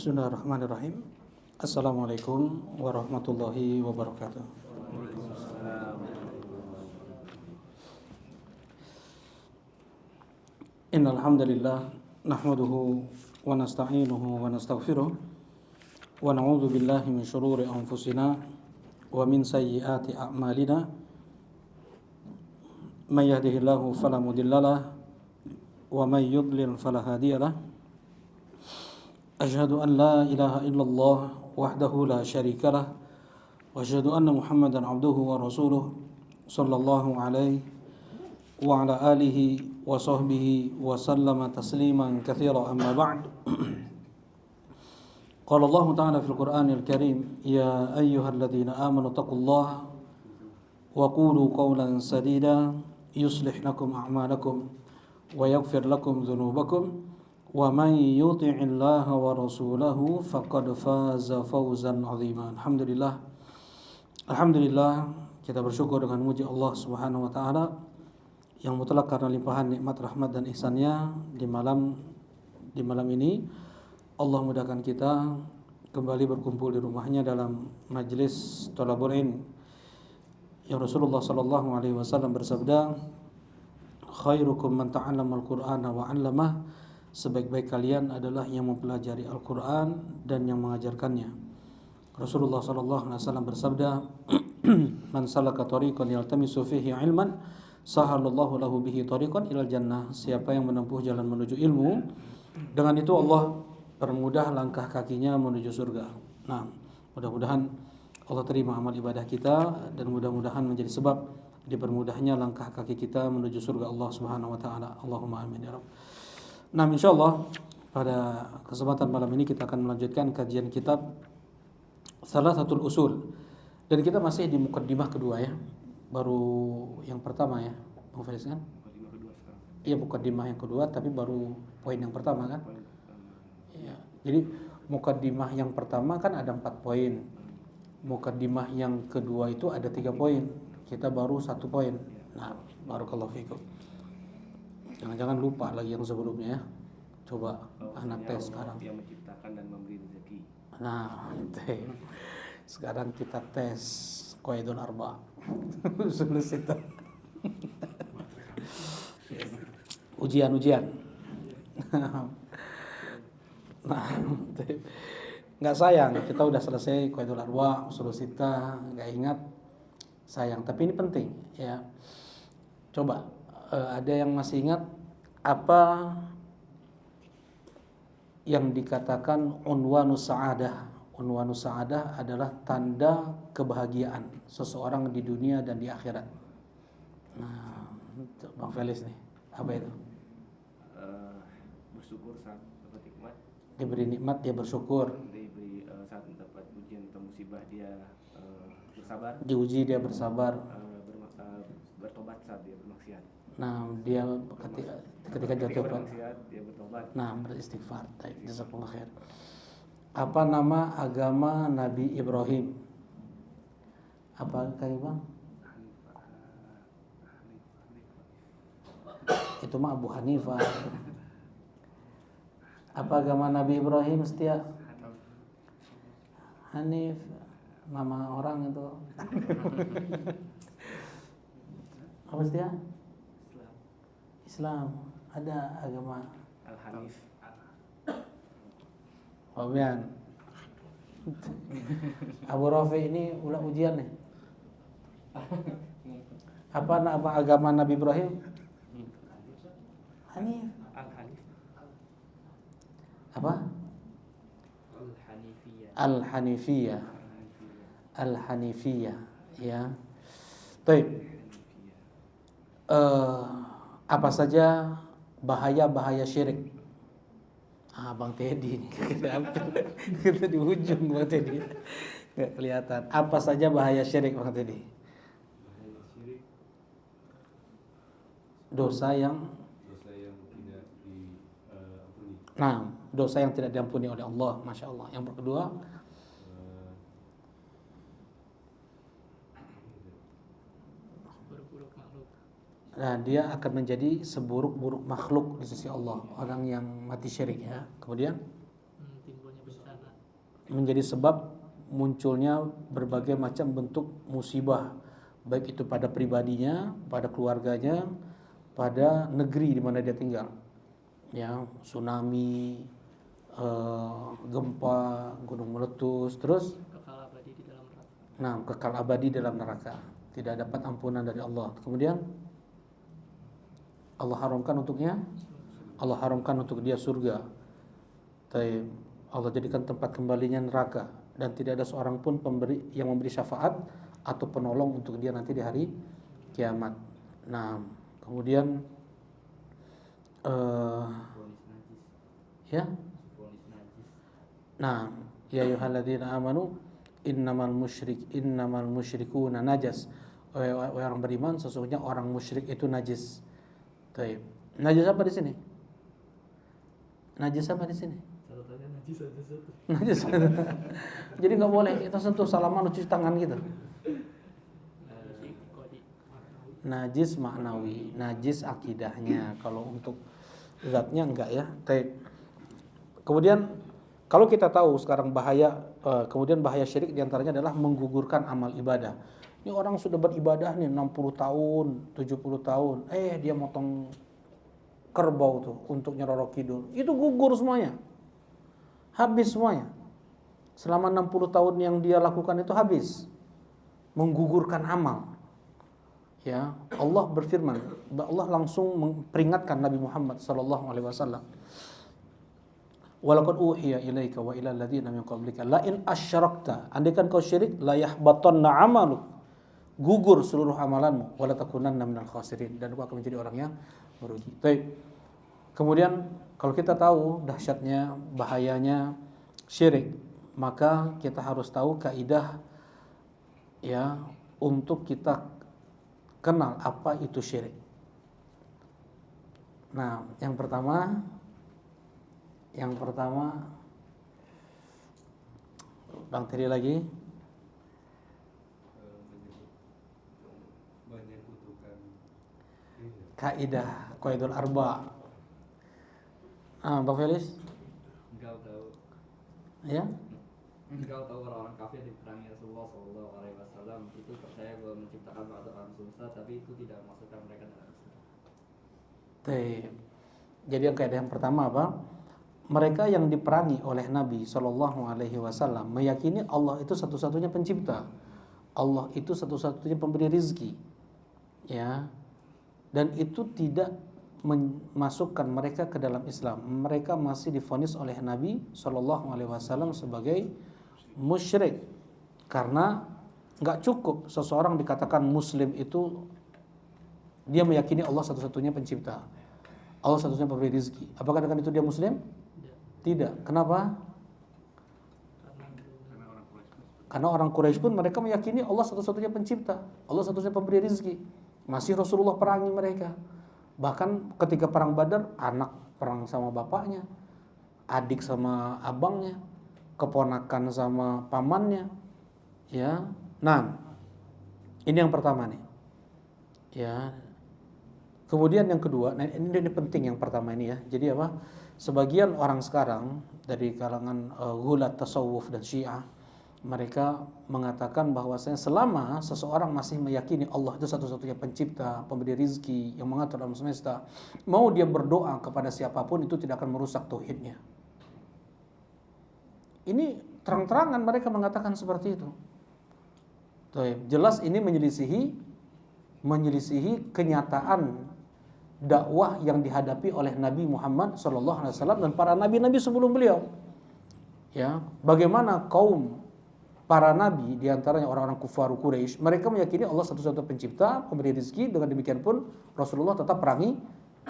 Bismillahirrahmanirrahim. Assalamualaikum warahmatullahi wabarakatuh. Innal hamdalillah nahmaduhu wa nasta'inuhu wa nastaghfiruh wa na'udzu billahi min shururi anfusina wa min sayyiati a'malina. May yahdihillahu fala mudhillalah wa may yudlil fala hadiyalah. Asyhadu an la ilaha illallah wahdahu la syarika lah wa asyhadu anna Muhammadan abduhu wa rasuluh sallallahu alaihi wa ala alihi wa sahbihi wa sallama tasliman katsira amma ba'd. Qala Allah ta'ala fil Qur'anil Karim, ya ayyuhalladzina amanu taqullaha wa qulu qawlan sadida yuslih lakum a'malakum wa yaghfir lakum dhunubakum wa man yuti'illaha wa rasulahu faqad faza fawzan 'azima. Alhamdulillah, kita bersyukur dengan muji Allah Subhanahu wa taala yang mutlak karena limpahan nikmat, rahmat dan ihsan-Nya di malam ini. Allah mudahkan kita kembali berkumpul di rumahnya dalam majlis thalabul ilm. Yang Rasulullah sallallahu alaihi wasallam bersabda, khairukum man ta'allama al-Qur'ana wa 'allamah. Sebaik-baik kalian adalah yang mempelajari Al-Quran dan yang mengajarkannya. Rasulullah sallallahu alaihi wasallam bersabda, man salaka tariqan yaltamisu fihi ilman sahalallahu lahu bihi tariqan ilal jannah. Siapa yang menempuh jalan menuju ilmu, dengan itu Allah permudah langkah kakinya menuju surga. Nah, mudah-mudahan Allah terima amal ibadah kita dan mudah-mudahan menjadi sebab dipermudahnya langkah kaki kita menuju surga Allah Subhanahu wa taala. Allahumma amin ya rabb. Nah, insyaallah pada kesempatan malam ini kita akan melanjutkan kajian kitab Thalathatul Usul. Dan kita masih di mukaddimah kedua ya. Baru yang pertama ya, Bang Faris kan? Mukaddimah kedua sekarang. Iya, mukaddimah yang kedua tapi baru poin yang pertama kan? Iya. Jadi mukaddimah yang pertama kan ada 4 poin. Mukaddimah yang kedua itu ada 3 poin. Kita baru 1 poin. Nah, barakallahu fikum. Jangan-jangan lupa lagi yang sebelumnya ya. Coba anak tes sekarang. Yang menciptakan dan memberi rezeki. Nah, sekarang kita tes Qaidul Arba. Sulus itu. Ujian. Nah, nggak sayang kita udah selesai Qaidul Arba, usul sita, nggak ingat sayang. Tapi ini penting ya. Coba ada yang masih ingat apa yang dikatakan unwanus sa'adah? Unwanus sa'adah adalah tanda kebahagiaan seseorang di dunia dan di akhirat. Nah, Bang Felis nih, apa itu? Bersyukur saat dapat nikmat. Diberi nikmat dia bersyukur. Diberi saat mendapat ujian atau musibah dia bersabar. Diuji dia bersabar. Bertobat saat dia bermaksiat. Nah, dia ketika jatuh bermaksiat dia bertobat. Nah, beristighfar. Baik, jazakumullah khair. Apa nama agama Nabi Ibrahim? Apa kali Bang? Itu mah Abu Hanifah. Apa agama Nabi Ibrahim, Setia? Hanif. Nama orang itu. Apa Setia? Islam. Ada agama Al-Hanif. Fabian. Abu Rafi ini ulah ujian nih. Apa nama agama Nabi Ibrahim? Hanif. Al-Hanif. Apa? Al-Hanifiyah. Al-Hanifiyah. Al-Hanifiyah, ya. Baik. Apa saja bahaya-bahaya syirik? Bang Teddy nih. Kita di ujung Bang Teddy. Nggak kelihatan. Apa saja bahaya syirik Bang Teddy? Bahaya syirik. Dosa yang tidak diampuni. Nah, dosa yang tidak diampuni oleh Allah, Masya Allah. Yang kedua, nah, dia akan menjadi seburuk-buruk makhluk di sisi Allah, orang yang mati syirik ya. Kemudian menjadi sebab munculnya berbagai macam bentuk musibah, baik itu pada pribadinya, pada keluarganya, pada negeri di mana dia tinggal. Ya, tsunami, gempa, gunung meletus, terus kekal abadi di dalam neraka. nah, kekal abadi dalam neraka, tidak dapat ampunan dari Allah. Kemudian Allah haramkan untuknya, Allah haramkan untuk dia surga. Allah jadikan tempat kembalinya neraka, dan tidak ada seorang pun yang memberi syafaat atau penolong untuk dia nanti di hari kiamat. Nah, kemudian ya. Nah, ya ayyuhalladzina amanu innamal musyrikuuna najas. Orang beriman, sesungguhnya orang musyrik itu najis. Baik. Najis apa di sini? Najis apa di sini? Catatannya najis aja satu. Najis. Jadi nggak boleh kita sentuh salaman cuci tangan gitu. Najis maknawi, najis akidahnya. Kalau untuk zatnya enggak ya. Kemudian kalau kita tahu sekarang kemudian bahaya syirik diantaranya adalah menggugurkan amal ibadah. Ini orang sudah beribadah nih 60 tahun, 70 tahun, dia motong kerbau tuh untuk Nyiroro Kidul. Itu gugur semuanya. Habis semuanya. Selama 60 tahun yang dia lakukan itu habis. Menggugurkan amal. Ya, Allah berfirman, Allah langsung memperingatkan Nabi Muhammad sallallahu alaihi wasallam. Walaqad uhiya ilaika wa ilal ladzina min qablika la in asyrakta, andaikan kau syirik la yahbatanna 'amaluk, gugur seluruh amalanmu, wala takunanna minal khasirin, dan kau akan menjadi orang yang merugi. Baik. Kemudian kalau kita tahu dahsyatnya, bahayanya syirik, maka kita harus tahu kaidah ya untuk kita kenal apa itu syirik. Nah, yang pertama Bang Tiri lagi kaidah qaidul arba. Bang Felis? Engkau tahu. Ya? Engkau tahu orang-orang kafir di perangi Rasulullah Shallallahu Alaihi Wasallam itu percaya bahwa menciptakan makhluk alam semesta, tapi itu tidak memasukkan mereka dalam Islam. Jadi yang kaidah yang pertama apa? Mereka yang diperangi oleh Nabi Shallallahu Alaihi Wasallam meyakini Allah itu satu-satunya pencipta, Allah itu satu-satunya pemberi rizki, ya, dan itu tidak memasukkan mereka ke dalam Islam. Mereka masih divonis oleh Nabi Shallallahu Alaihi Wasallam sebagai musyrik, karena nggak cukup seseorang dikatakan Muslim itu dia meyakini Allah satu-satunya pencipta, Allah satu-satunya pemberi rizki. Apakah dengan itu dia Muslim? Tidak. Kenapa? Karena orang Quraisy pun mereka meyakini Allah satu-satunya pencipta, Allah satu-satunya pemberi rizki. Masih Rasulullah perangi mereka. Bahkan ketika perang Badar, anak perang sama bapaknya, adik sama abangnya, keponakan sama pamannya, ya. Nah, ini yang pertama nih, ya. Kemudian yang kedua, nah ini penting yang pertama ini ya. Jadi apa? Sebagian orang sekarang dari kalangan ghulat tasawuf dan Syiah, mereka mengatakan bahwasanya selama seseorang masih meyakini Allah itu satu-satunya pencipta, pemberi rizki, yang mengatur alam semesta, mau dia berdoa kepada siapapun itu tidak akan merusak tauhidnya. Ini terang-terangan mereka mengatakan seperti itu. Jelas ini menyelisihi kenyataan dakwah yang dihadapi oleh Nabi Muhammad SAW dan para nabi-nabi sebelum beliau. Ya, bagaimana kaum para nabi diantaranya orang-orang kufar Quraisy, mereka meyakini Allah satu-satunya pencipta, pemberi rezeki. Dengan demikian pun Rasulullah tetap perangi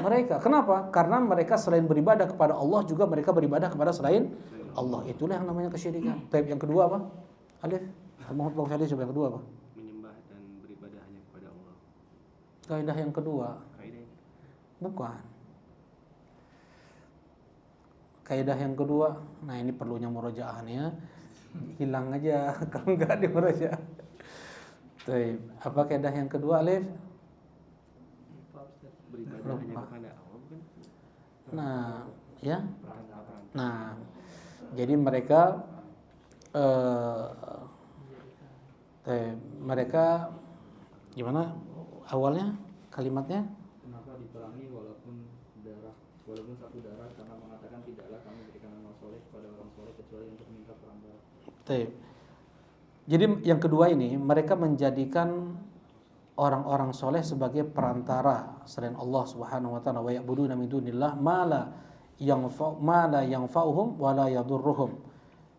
mereka. Kenapa? Karena mereka selain beribadah kepada Allah juga mereka beribadah kepada selain Allah. Itulah yang namanya kesyirikan. Yang kedua apa? Alif. Muhammad Bang Feli coba yang kedua apa? Menyembah dan beribadah hanya kepada Allah. Kaidah yang kedua. Bukan. Kaidah yang kedua, nah ini perlunya murojaahnya, hilang aja kalau nggak di murojaah. Apa kaidah yang kedua, Alif? Beribadah hanya kepada Allah, bukan? Nah, ya. Nah, jadi mereka mereka gimana awalnya kalimatnya? Kenapa diperangi walaupun satu darah, karena mengatakan tidaklah kami berikan amal soleh kepada orang soleh kecuali untuk minta perang darah. Jadi yang kedua ini mereka menjadikan orang-orang soleh sebagai perantara selain Allah Subhanahu wa taala, wa ya'buduna min dunillah ma la yanfa'uhum wa la yadurruhum.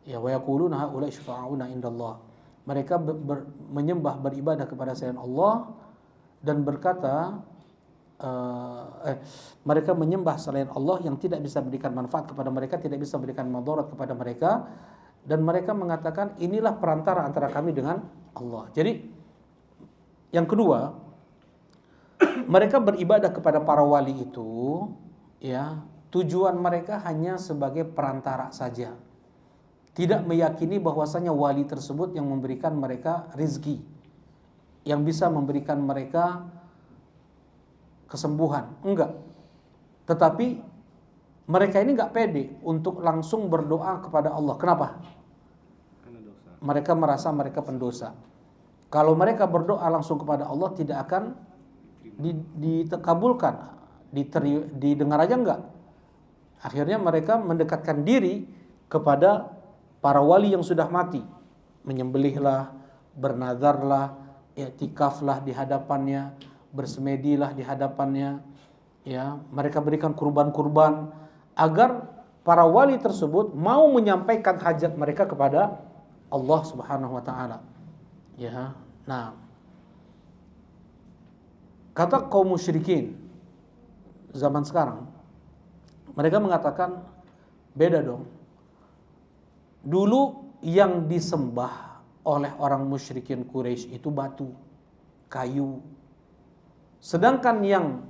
Ya, wa yaquluna haula syafa'una indallah. Mereka menyembah beribadah kepada selain Allah dan berkata mereka menyembah selain Allah yang tidak bisa memberikan manfaat kepada mereka, tidak bisa memberikan madarat kepada mereka, dan mereka mengatakan inilah perantara antara kami dengan Allah. Jadi yang kedua, mereka beribadah kepada para wali itu, ya, tujuan mereka hanya sebagai perantara saja. Tidak meyakini bahwasanya wali tersebut yang memberikan mereka rizki, yang bisa memberikan mereka kesembuhan. Enggak. Tetapi mereka ini enggak pede untuk langsung berdoa kepada Allah. Kenapa? Karena dosa. Mereka merasa mereka pendosa. Kalau mereka berdoa langsung kepada Allah tidak akan ditekabulkan, didengar aja enggak. Akhirnya mereka mendekatkan diri kepada para wali yang sudah mati, menyembelihlah, bernazarlah, i'tikaflah di hadapannya, bersemedilah di hadapannya, ya, mereka berikan kurban-kurban agar para wali tersebut mau menyampaikan hajat mereka kepada Allah Subhanahu wa taala. Ya. Nah, kata kaum musyrikin zaman sekarang, mereka mengatakan beda dong. Dulu yang disembah oleh orang musyrikin Quraisy itu batu, kayu. Sedangkan yang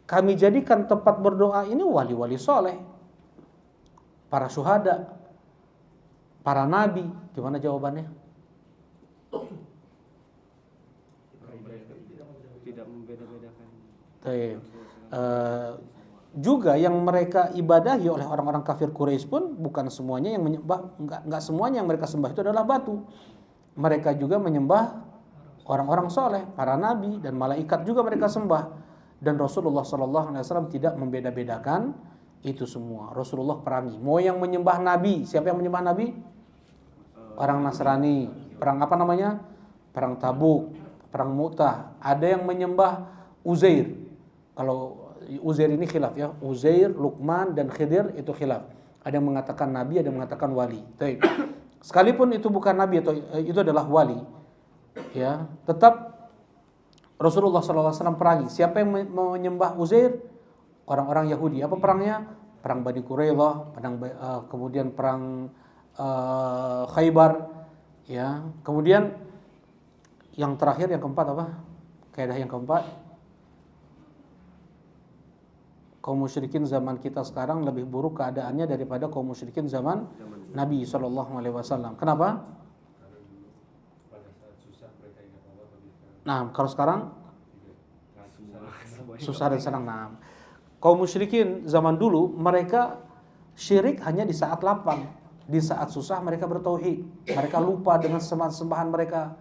kami jadikan tempat berdoa ini wali-wali soleh, para syuhada, para nabi. Gimana jawabannya? Tidak membeda-bedakan. Juga yang mereka ibadahi oleh orang-orang kafir Quraisy pun bukan semuanya yang menyembah, enggak semuanya yang mereka sembah itu adalah batu. Mereka juga menyembah orang-orang soleh, para nabi dan malaikat juga mereka sembah. Dan Rasulullah SAW tidak membeda-bedakan itu semua. Rasulullah perangi. Mau yang menyembah nabi, siapa yang menyembah nabi? Orang Nasrani. Perang apa namanya? Perang Tabuk, perang Mu'tah. Ada yang menyembah Uzair. Kalau Uzair ini khilaf ya. Uzair, Luqman dan Khidir itu khilaf. Ada yang mengatakan nabi, ada yang mengatakan wali. Sekalipun itu bukan nabi atau itu adalah wali, ya, tetap Rasulullah SAW perangi. Siapa yang menyembah Uzair? Orang-orang Yahudi. Apa perangnya? Perang Bani Quraidah, kemudian perang Khaybar, ya. Kemudian yang terakhir, yang keempat apa? Kaidah yang keempat, kaum musyrikin zaman kita sekarang lebih buruk keadaannya daripada kaum musyrikin zaman Nabi SAW. Kenapa? Nah, kalau sekarang susah dan senang. Nah, kaum musyrikin zaman dulu mereka syirik hanya di saat lapang, di saat susah mereka bertauhid. Mereka lupa dengan sembahan mereka,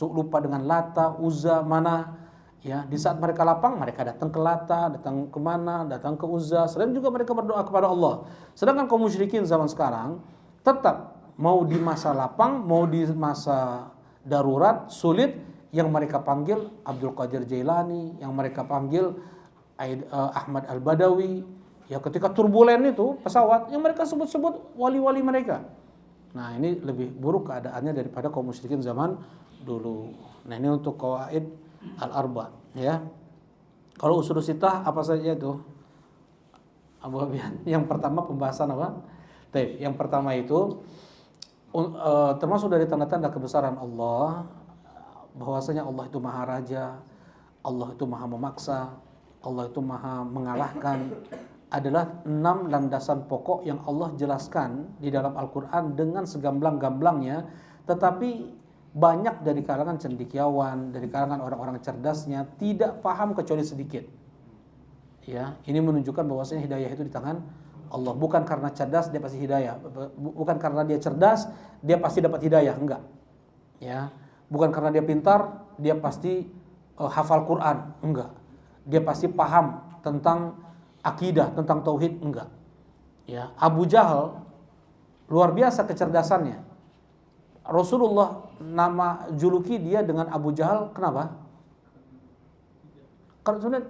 lupa dengan Lata, Uzza, Manah. Ya, di saat mereka lapang mereka datang ke Lata, datang ke Manah, datang ke Uzza. Selain juga mereka berdoa kepada Allah. Sedangkan kaum musyrikin zaman sekarang tetap mau di masa lapang, mau di masa darurat, sulit, yang mereka panggil Abdul Qadir Jailani, yang mereka panggil Ahmad Al-Badawi. Ya, ketika turbulen itu pesawat, yang mereka sebut-sebut wali-wali mereka. Nah, ini lebih buruk keadaannya daripada kaum musyrikin zaman dulu. Nah, ini untuk qawaid al-arba, ya. Kalau usul sittah apa saja itu? Abu Habib. Yang pertama pembahasan apa? Yang pertama itu termasuk dari tanda-tanda kebesaran Allah, bahwasanya Allah itu maha raja, Allah itu maha memaksa, Allah itu maha mengalahkan, adalah 6 landasan pokok yang Allah jelaskan di dalam Al-Quran dengan segamblang-gamblangnya. Tetapi banyak dari kalangan cendekiawan, dari kalangan orang-orang cerdasnya tidak paham kecuali sedikit. Ya, ini menunjukkan bahwasanya hidayah itu di tangan Allah. Bukan karena cerdas dia pasti hidayah. Bukan karena dia cerdas dia pasti dapat hidayah, enggak. Ya. Bukan karena dia pintar dia pasti hafal Quran, enggak. Dia pasti paham tentang akidah, tentang tauhid, enggak. Ya, Abu Jahal luar biasa kecerdasannya. Rasulullah nama juluki dia dengan Abu Jahal, kenapa?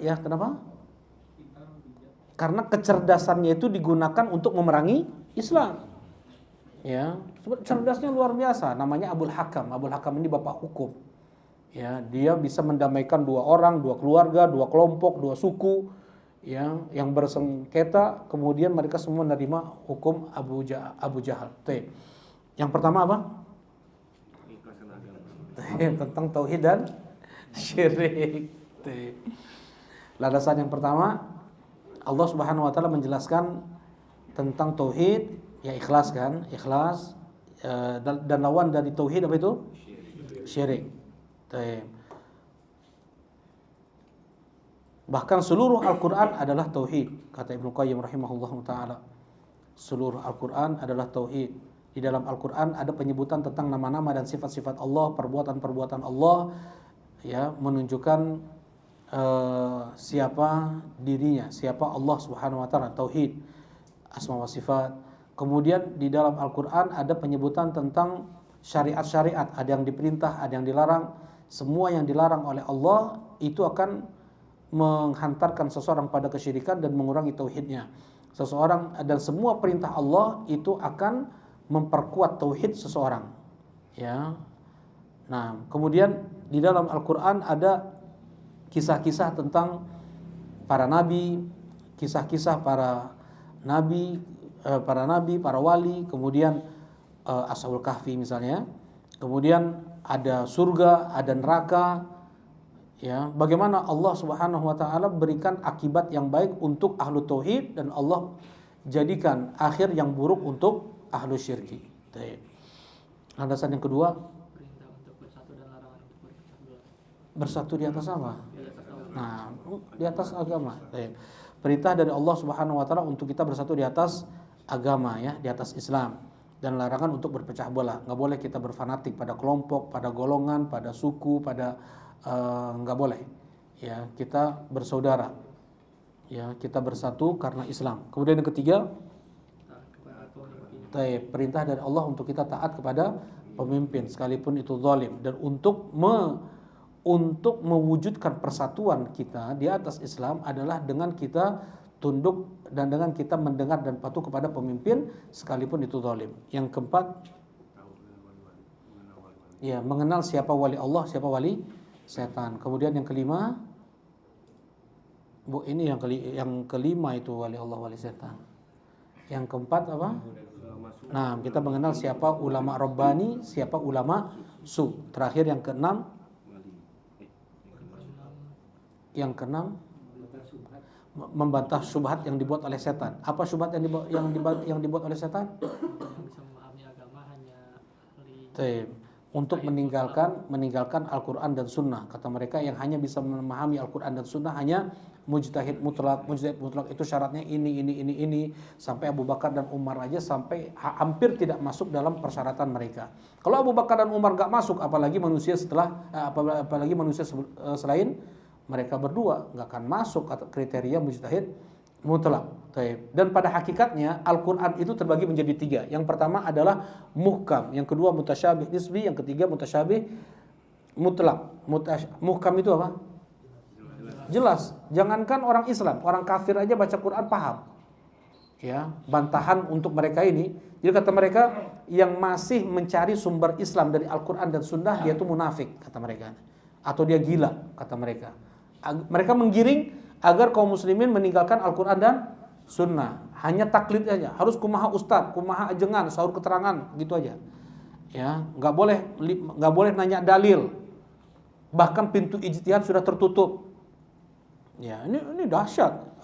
Ya, kenapa? Karena kecerdasannya itu digunakan untuk memerangi Islam. Ya, cerdasnya luar biasa. Namanya Abul Hakam. Abul Hakam ini bapak hukum. Ya, dia bisa mendamaikan dua orang, dua keluarga, dua kelompok, dua suku, ya, yang bersengketa. Kemudian mereka semua menerima hukum Abu Jahal. Yang pertama apa? Tentang tauhid dan syirik. Landasan yang pertama, Allah Subhanahu wa taala menjelaskan tentang tauhid, ya ikhlas kan? Ikhlas, dan lawan dari tauhid apa itu? Syirik. Bahkan seluruh Al-Qur'an adalah tauhid, kata Ibnu Qayyim rahimahullahu taala. Seluruh Al-Qur'an adalah tauhid. Di dalam Al-Qur'an ada penyebutan tentang nama-nama dan sifat-sifat Allah, perbuatan-perbuatan Allah, ya, menunjukkan siapa dirinya, siapa Allah Subhanahu wa taala, tauhid, asma wa sifat. Kemudian di dalam Al-Qur'an ada penyebutan tentang syariat-syariat, ada yang diperintah, ada yang dilarang. Semua yang dilarang oleh Allah itu akan menghantarkan seseorang pada kesyirikan dan mengurangi tauhidnya. Seseorang dan semua perintah Allah itu akan memperkuat tauhid seseorang. Ya. Nah, kemudian di dalam Al-Qur'an ada kisah-kisah tentang para nabi, kisah-kisah para nabi, para wali, kemudian Ashabul Kahfi misalnya. Kemudian ada surga, ada neraka. Ya, bagaimana Allah Subhanahu wa taala berikan akibat yang baik untuk ahlu tauhid dan Allah jadikan akhir yang buruk untuk ahlu syirki. Landasan yang kedua, Perintah untuk bersatu dan larangan untuk berpecah belah. bersatu di atas apa? Nah, di atas agama. Perintah dari Allah Subhanahu wa taala untuk kita bersatu di atas agama, ya, di atas Islam, dan larangan untuk berpecah belah. Enggak boleh kita berfanatik pada kelompok, pada golongan, pada suku, pada enggak boleh. Ya, kita bersaudara. Ya, kita bersatu karena Islam. Kemudian yang ketiga, perintah dari Allah untuk kita taat kepada pemimpin sekalipun itu zalim, dan untuk mewujudkan persatuan kita di atas Islam adalah dengan kita tunduk dan dengan kita mendengar dan patuh kepada pemimpin sekalipun itu zalim. Yang keempat, ya, mengenal siapa wali Allah, siapa wali setan. Kemudian yang kelima, ini yang kelima itu wali Allah, wali setan. Yang keempat apa? Nah, kita mengenal siapa ulama Rabbani, siapa ulama su. Terakhir yang keenam, membantah syubhat yang dibuat oleh setan. Apa syubhat yang dibuat oleh setan? Yang bisa memahami agama hanya untuk meninggalkan Al-Quran dan Sunnah. Kata mereka yang hanya bisa memahami Al-Quran dan Sunnah hanya mujtahid mutlak. Mujtahid mutlak itu syaratnya ini. Sampai Abu Bakar dan Umar aja sampai hampir tidak masuk dalam persyaratan mereka. Kalau Abu Bakar dan Umar gak masuk, apalagi manusia selain mereka berdua gak akan masuk kriteria mujtahid mutlak. Dan pada hakikatnya Al-Quran itu terbagi menjadi tiga. Yang pertama adalah muhkam, yang kedua mutasyabih nisbi, yang ketiga mutasyabih mutlak. Muhkam itu apa? Jelas. Jangankan orang Islam, orang kafir aja baca Quran paham. Ya, bantahan untuk mereka ini. Jadi kata mereka yang masih mencari sumber Islam dari Al-Quran dan Sunnah, dia itu munafik, kata mereka. Atau dia gila, kata mereka. Mereka menggiring agar kaum muslimin meninggalkan Al-Quran dan Sunnah. Hanya taklid aja. Harus kumaha ustad, kumaha ajengan, sahur keterangan, gitu aja. Ya, nggak boleh nanya dalil. Bahkan pintu ijtihad sudah tertutup. Ya, ini dahsyat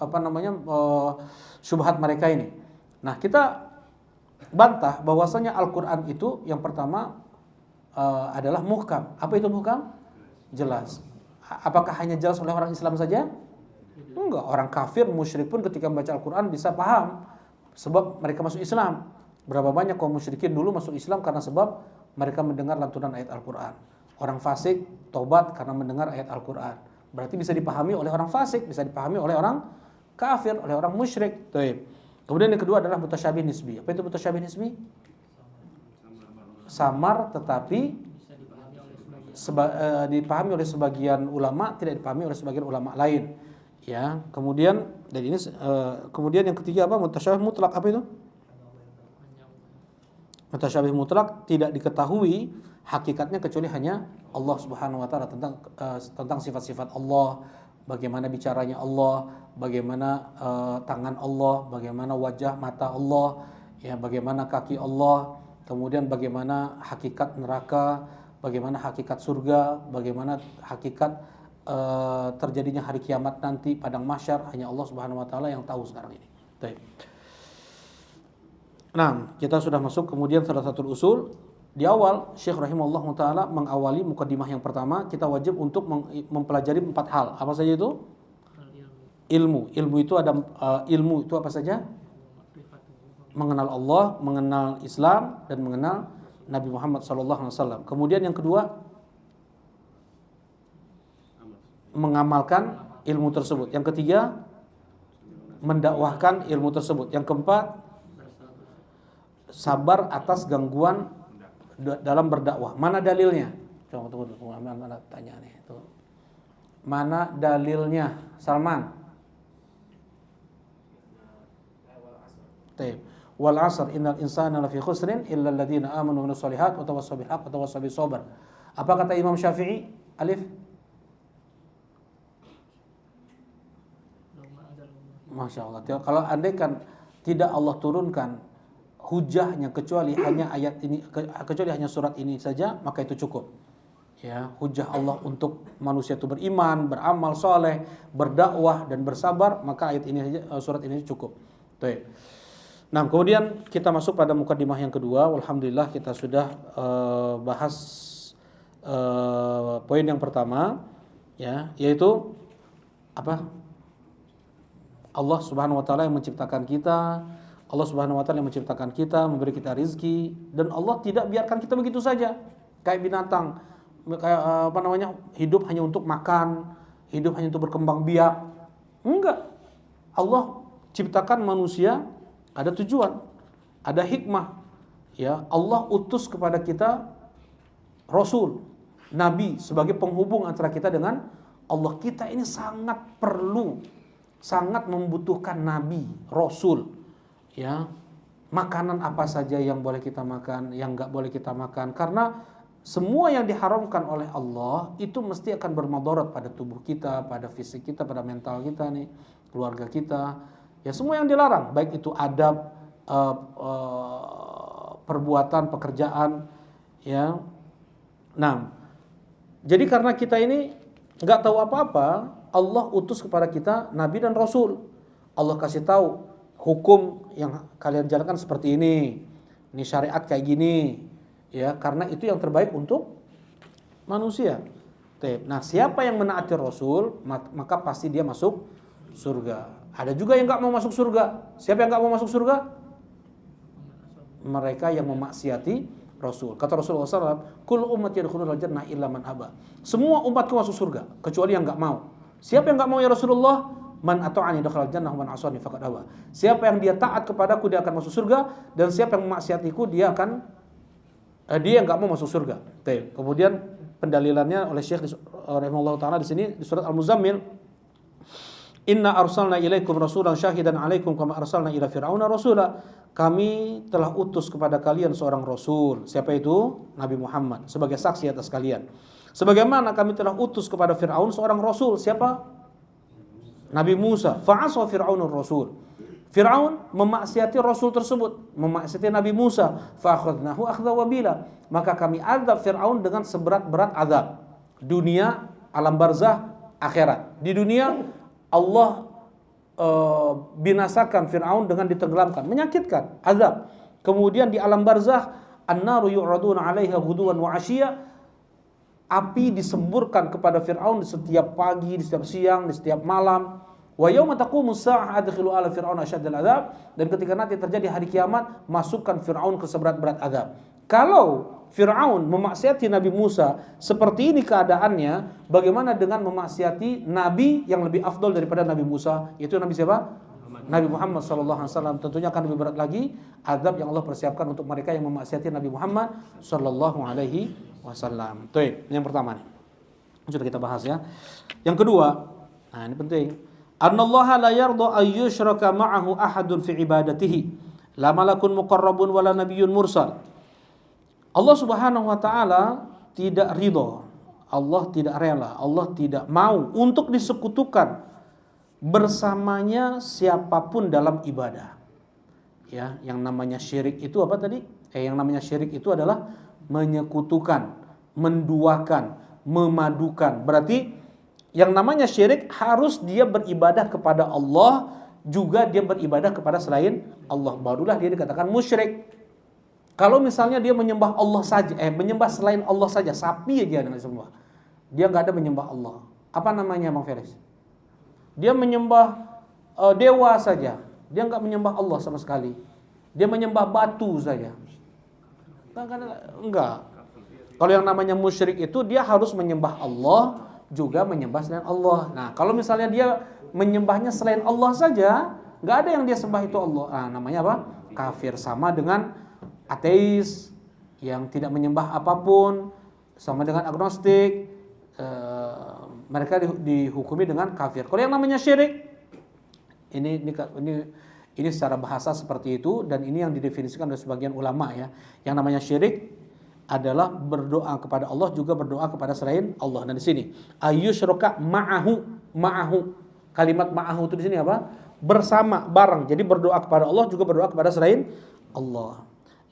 syubhat mereka ini. Nah, kita bantah bahwasanya Al-Quran itu yang pertama adalah muhkam. Apa itu muhkam? Jelas. Apakah hanya jelas oleh orang Islam saja? Enggak, orang kafir, musyrik pun ketika membaca Al-Quran bisa paham. sebab mereka masuk Islam. Berapa banyak kaum musyrikin dulu masuk Islam karena sebab mereka mendengar lantunan ayat Al-Quran. Orang fasik taubat karena mendengar ayat Al-Quran. Berarti bisa dipahami oleh orang fasik, bisa dipahami oleh orang kafir, oleh orang musyrik. Kemudian yang kedua adalah mutasyabih nisbi. Apa itu mutasyabih nisbi? Samar tetapi dipahami oleh sebagian ulama, tidak dipahami oleh sebagian ulama lain. Ya, kemudian dari ini kemudian yang ketiga apa? Mutasyabih mutlak. Apa itu? Mutasyabih mutlak tidak diketahui hakikatnya kecuali hanya Allah Subhanahu wa taala, tentang sifat-sifat Allah, bagaimana bicaranya Allah, bagaimana tangan Allah, bagaimana wajah mata Allah, ya, bagaimana kaki Allah, kemudian bagaimana hakikat neraka, bagaimana hakikat surga, bagaimana hakikat terjadinya hari kiamat nanti, padang mahsyar, hanya Allah Subhanahu wa taala yang tahu sekarang ini. Baik. Nah, kita sudah masuk kemudian salah satu usul. Di awal Syekh rahimahullah taala mengawali mukadimah yang pertama, kita wajib untuk mempelajari 4 hal. Apa saja itu? Ilmu. Ilmu itu ada ilmu itu apa saja? Mengenal Allah, mengenal Islam, dan mengenal Nabi Muhammad SAW. Kemudian yang kedua, mengamalkan ilmu tersebut. Yang ketiga, mendakwahkan ilmu tersebut. Yang keempat, sabar atas gangguan dalam berdakwah. Mana dalilnya? Coba tunggu, mana tanya nih. Tuh. Mana dalilnya? Salman. Taib. Wal 'asr innal insana lafi khusrin illa alladziina aamanu wa 'amilus shalihaati wa tawassaw bil haqqi wa tawassaw bis sabr. Apa kata Imam Syafi'i? Alif. Masya Allah. Kalau andaikan tidak Allah turunkan hujahnya kecuali hanya ayat ini, kecuali hanya surat ini saja, maka itu cukup. Ya, hujah Allah untuk manusia itu beriman, beramal soleh, berdakwah dan bersabar, maka ayat ini saja, surat ini cukup. Baik. Nah, kemudian kita masuk pada mukadimah yang kedua. Alhamdulillah kita sudah bahas poin yang pertama, ya, yaitu apa? Allah Subhanahu wa taala yang menciptakan kita, Allah Subhanahu wa taala yang menciptakan kita, memberi kita rizki, dan Allah tidak biarkan kita begitu saja kayak binatang, kayak hidup hanya untuk makan, hidup hanya untuk berkembang biak. Enggak. Allah ciptakan manusia ada tujuan, ada hikmah. Ya, Allah utus kepada kita rasul, nabi sebagai penghubung antara kita dengan Allah. Kita ini sangat perlu, sangat membutuhkan nabi, rasul. Ya, makanan apa saja yang boleh kita makan, yang enggak boleh kita makan, karena semua yang diharamkan oleh Allah itu mesti akan bermadarat pada tubuh kita, pada fisik kita, pada mental kita nih, keluarga kita. Ya, semua yang dilarang, baik itu adab, perbuatan, pekerjaan, ya. Nah, jadi karena kita ini enggak tahu apa-apa, Allah utus kepada kita nabi dan rasul. Allah kasih tahu hukum yang kalian jalankan seperti ini syariat kayak gini, ya, karena itu yang terbaik untuk manusia. Nah, siapa yang menaati rasul, maka pasti dia masuk surga. Ada juga yang enggak mau masuk surga. Siapa yang enggak mau masuk surga? Mereka yang memaksiati rasul. Kata Rasulullah SAW, "Kullu ummati yadkhulunal jannah illa man aba." Semua umatku masuk surga kecuali yang enggak mau. Siapa yang enggak mau ya Rasulullah? Man ata'ani dakhalal jannah wa man 'asani faqad aba. Siapa yang dia taat kepadaku dia akan masuk surga, dan siapa yang memaksiatiku dia enggak mau masuk surga. Kemudian pendalilannya oleh Syekh rahimahullah taala di sini di surat Al-Muzammil, "Inna arsalna ilaikum rasulan syahidan 'alaikum kama arsalna ila fir'auna rasula." Kami telah utus kepada kalian seorang rasul. Siapa itu? Nabi Muhammad, sebagai saksi atas kalian. Sebagaimana kami telah utus kepada Fir'aun seorang rasul. Siapa? Nabi Musa. Fa'asa Fir'aunur rasul. Fir'aun memaksiati rasul tersebut, memaksiati Nabi Musa. Fa'akhadnahu akhdha wabila. Maka kami azab Fir'aun dengan seberat-berat azab. Dunia, alam barzah, akhirat. Di dunia Allah binasakan Fir'aun dengan ditenggelamkan, menyakitkan, azab. Kemudian di alam barzah, an-naru yu'raduna 'alaiha ghuduwan wa 'ashiyya. Api disemburkan kepada Fir'aun di setiap pagi, di setiap siang, di setiap malam. Wa yauma taqumus saa'ah adkhilu ala fir'auna asyaddal adzab, dan ketika nanti terjadi hari kiamat, masukkan Firaun ke seberat-berat azab. Kalau Firaun memaksiati Nabi Musa seperti ini keadaannya, bagaimana dengan memaksiati nabi yang lebih afdol daripada Nabi Musa, yaitu Nabi siapa? Nabi Muhammad sallallahu alaihi wasallam. Tentunya akan lebih berat lagi azab yang Allah persiapkan untuk mereka yang memaksiati Nabi Muhammad sallallahu alaihi wasallam. Itu yang pertama nih. Sudah kita bahas ya. Yang kedua, nah ini penting. Annallaha la yarda ay yushraka ma'ahu ahadun fi ibadatihi. La malakun muqarrabun wala nabiyyun mursal. Allah Subhanahu wa taala tidak ridha. Allah tidak rela, Allah tidak mau untuk disekutukan bersamanya siapapun dalam ibadah. Ya, yang namanya syirik itu apa tadi? Yang namanya syirik itu adalah menyekutukan, menduakan, memadukan. Berarti yang namanya syirik harus dia beribadah kepada Allah, juga dia beribadah kepada selain Allah, barulah dia dikatakan musyrik. Kalau misalnya dia menyembah Allah saja, menyembah selain Allah saja, sapi aja yang disembah, dia nggak ada menyembah Allah. Apa namanya Bang Feris? Dia menyembah dewa saja, dia nggak menyembah Allah sama sekali. Dia menyembah batu saja. Enggak. Kalau yang namanya musyrik itu dia harus menyembah Allah, juga menyembah selain Allah. Nah, kalau misalnya dia menyembahnya selain Allah saja, nggak ada yang dia sembah itu Allah. Nah, namanya apa? Kafir. Sama dengan ateis yang tidak menyembah apapun, sama dengan agnostik, mereka dihukumi dengan kafir. Kalau yang namanya syirik, ini secara bahasa seperti itu, dan ini yang didefinisikan oleh sebagian ulama ya. Yang namanya syirik adalah berdoa kepada Allah, juga berdoa kepada selain Allah. Dan di sini ayyusyraka ma'ahu. Kalimat ma'ahu itu di sini apa? Bersama, bareng. Jadi berdoa kepada Allah, juga berdoa kepada selain Allah.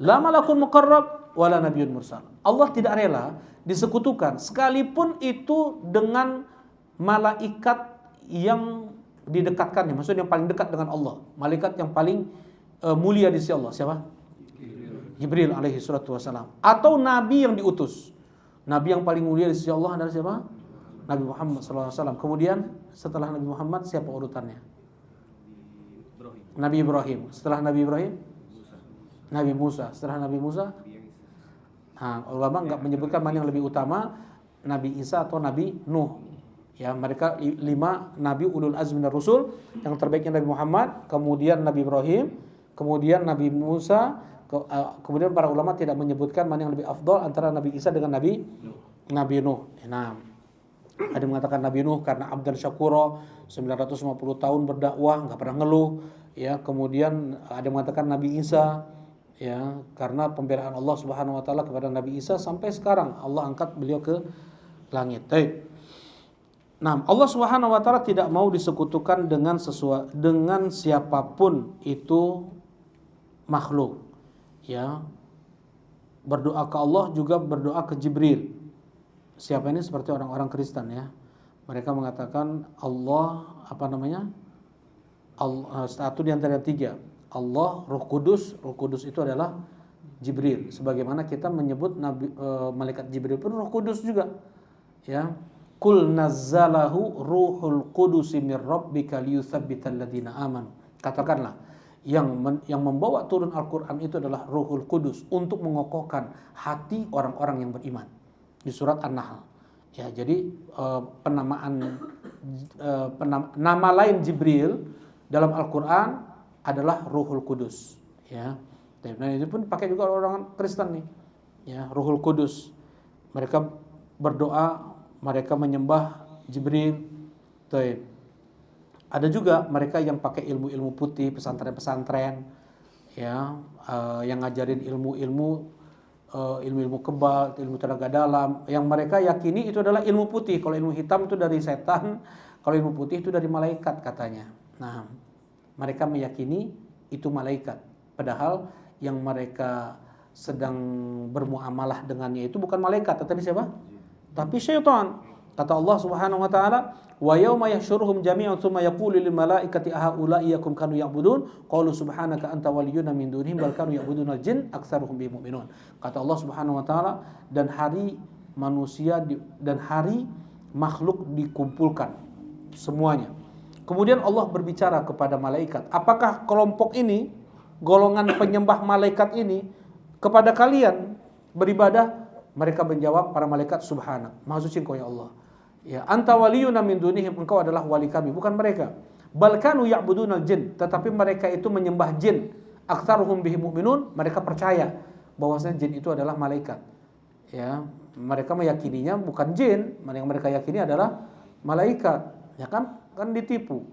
La malakun muqarrab wala nabiyyun mursal. Allah tidak rela disekutukan sekalipun itu dengan malaikat yang didekatkannya, maksudnya yang paling dekat dengan Allah, malaikat yang paling mulia di sisi Allah. Siapa? Jibril alaihi salatu wassalam. Atau nabi yang diutus. Nabi yang paling mulia di sisi Allah adalah siapa? Nabi Muhammad sallallahu alaihi wasallam. Kemudian setelah Nabi Muhammad siapa urutannya? Nabi Ibrahim. Setelah Nabi Ibrahim? Nabi Musa. Setelah Nabi Musa? Ulama enggak menyebutkan mana yang lebih utama, Nabi Isa atau Nabi Nuh. Ya, mereka 5 nabi ulul azmi minar rusul. Yang terbaiknya Nabi Muhammad, kemudian Nabi Ibrahim, kemudian Nabi Musa. Kemudian para ulama tidak menyebutkan mana yang lebih afdol antara Nabi Isa dengan Nabi Nuh. Nah, ada yang mengatakan Nabi Nuh karena abdan syakura, 950 tahun berdakwah nggak pernah ngeluh. Ya, kemudian ada yang mengatakan Nabi Isa ya karena pembelaan Allah Subhanahu wa taala kepada Nabi Isa sampai sekarang Allah angkat beliau ke langit. Baik. Nah, Allah Subhanahu wa taala tidak mau disekutukan dengan siapapun itu makhluk. Ya, berdoa ke Allah juga berdoa ke Jibril. Siapa ini? Seperti orang-orang Kristen ya. Mereka mengatakan Allah Allah satu di antara 3. Allah, Roh Kudus. Roh Kudus itu adalah Jibril. Sebagaimana kita menyebut malaikat Jibril pun Roh Kudus juga. Ya. Qul nazzalahu ruhul qudusi mir rabbika liyuthabbital ladzina amanu. Katakanlah, yang membawa turun Al-Quran itu adalah Ruhul Kudus untuk mengokohkan hati orang-orang yang beriman. Di surat An-Nahl. Ya, jadi nama lain Jibril dalam Al-Quran adalah Ruhul Kudus. Ya, dan itu pun pakai juga orang Kristen nih. Ya, Ruhul Kudus. Mereka berdoa, mereka menyembah Jibril. Tuh. Ada juga mereka yang pakai ilmu-ilmu putih, pesantren-pesantren, ya, yang ngajarin ilmu-ilmu kebal, ilmu tenaga dalam, yang mereka yakini itu adalah ilmu putih. Kalau ilmu hitam itu dari setan, kalau ilmu putih itu dari malaikat katanya. Nah, mereka meyakini itu malaikat, padahal yang mereka sedang bermuamalah dengannya itu bukan malaikat, tetapi siapa? Tapi syaitan. Kata Allah Subhanahu wa taala, wa yauma yahsyuruhum jami'an tsumma yaqulu lil malaikati ahaula'i iyyakum kanu ya'budun qalu subhanaka anta waliyyuna min dunihim bal kanu ya'budunal jin aktsaruhum bihim mu'minun. Kata Allah Subhanahu wa taala, dan hari manusia dan hari makhluk dikumpulkan semuanya. Kemudian Allah berbicara kepada malaikat, apakah kelompok ini, golongan penyembah malaikat ini, kepada kalian beribadah? Mereka menjawab, para malaikat, subhanak, maha suci engkau ya Allah. Ya, anta waliyuna min dunihim, engkau adalah wali kami, bukan mereka. Bal kanu ya'budunal jin, tetapi mereka itu menyembah jin. Aktsaruhum bihi mu'minun, mereka percaya bahwasanya jin itu adalah malaikat. Ya, mereka meyakininya bukan jin, yang mereka yakini adalah malaikat. Ya kan? Kan ditipu.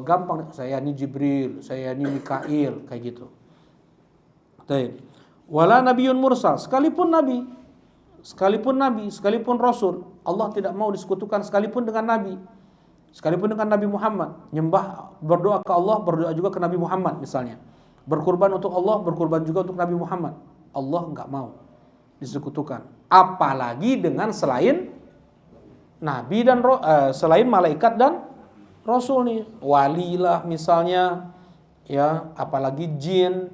Gampang, saya ini Jibril, saya ini Mikail, kayak gitu. Baik. Wala nabiyyun mursal, sekalipun nabi, sekalipun rasul, Allah tidak mau disekutukan sekalipun dengan nabi. Sekalipun dengan Nabi Muhammad, nyembah, berdoa ke Allah, berdoa juga ke Nabi Muhammad misalnya. Berkurban untuk Allah, berkurban juga untuk Nabi Muhammad. Allah enggak mau disekutukan. Apalagi dengan selain nabi dan selain malaikat dan rasul nih, wali lah misalnya, ya, apalagi jin,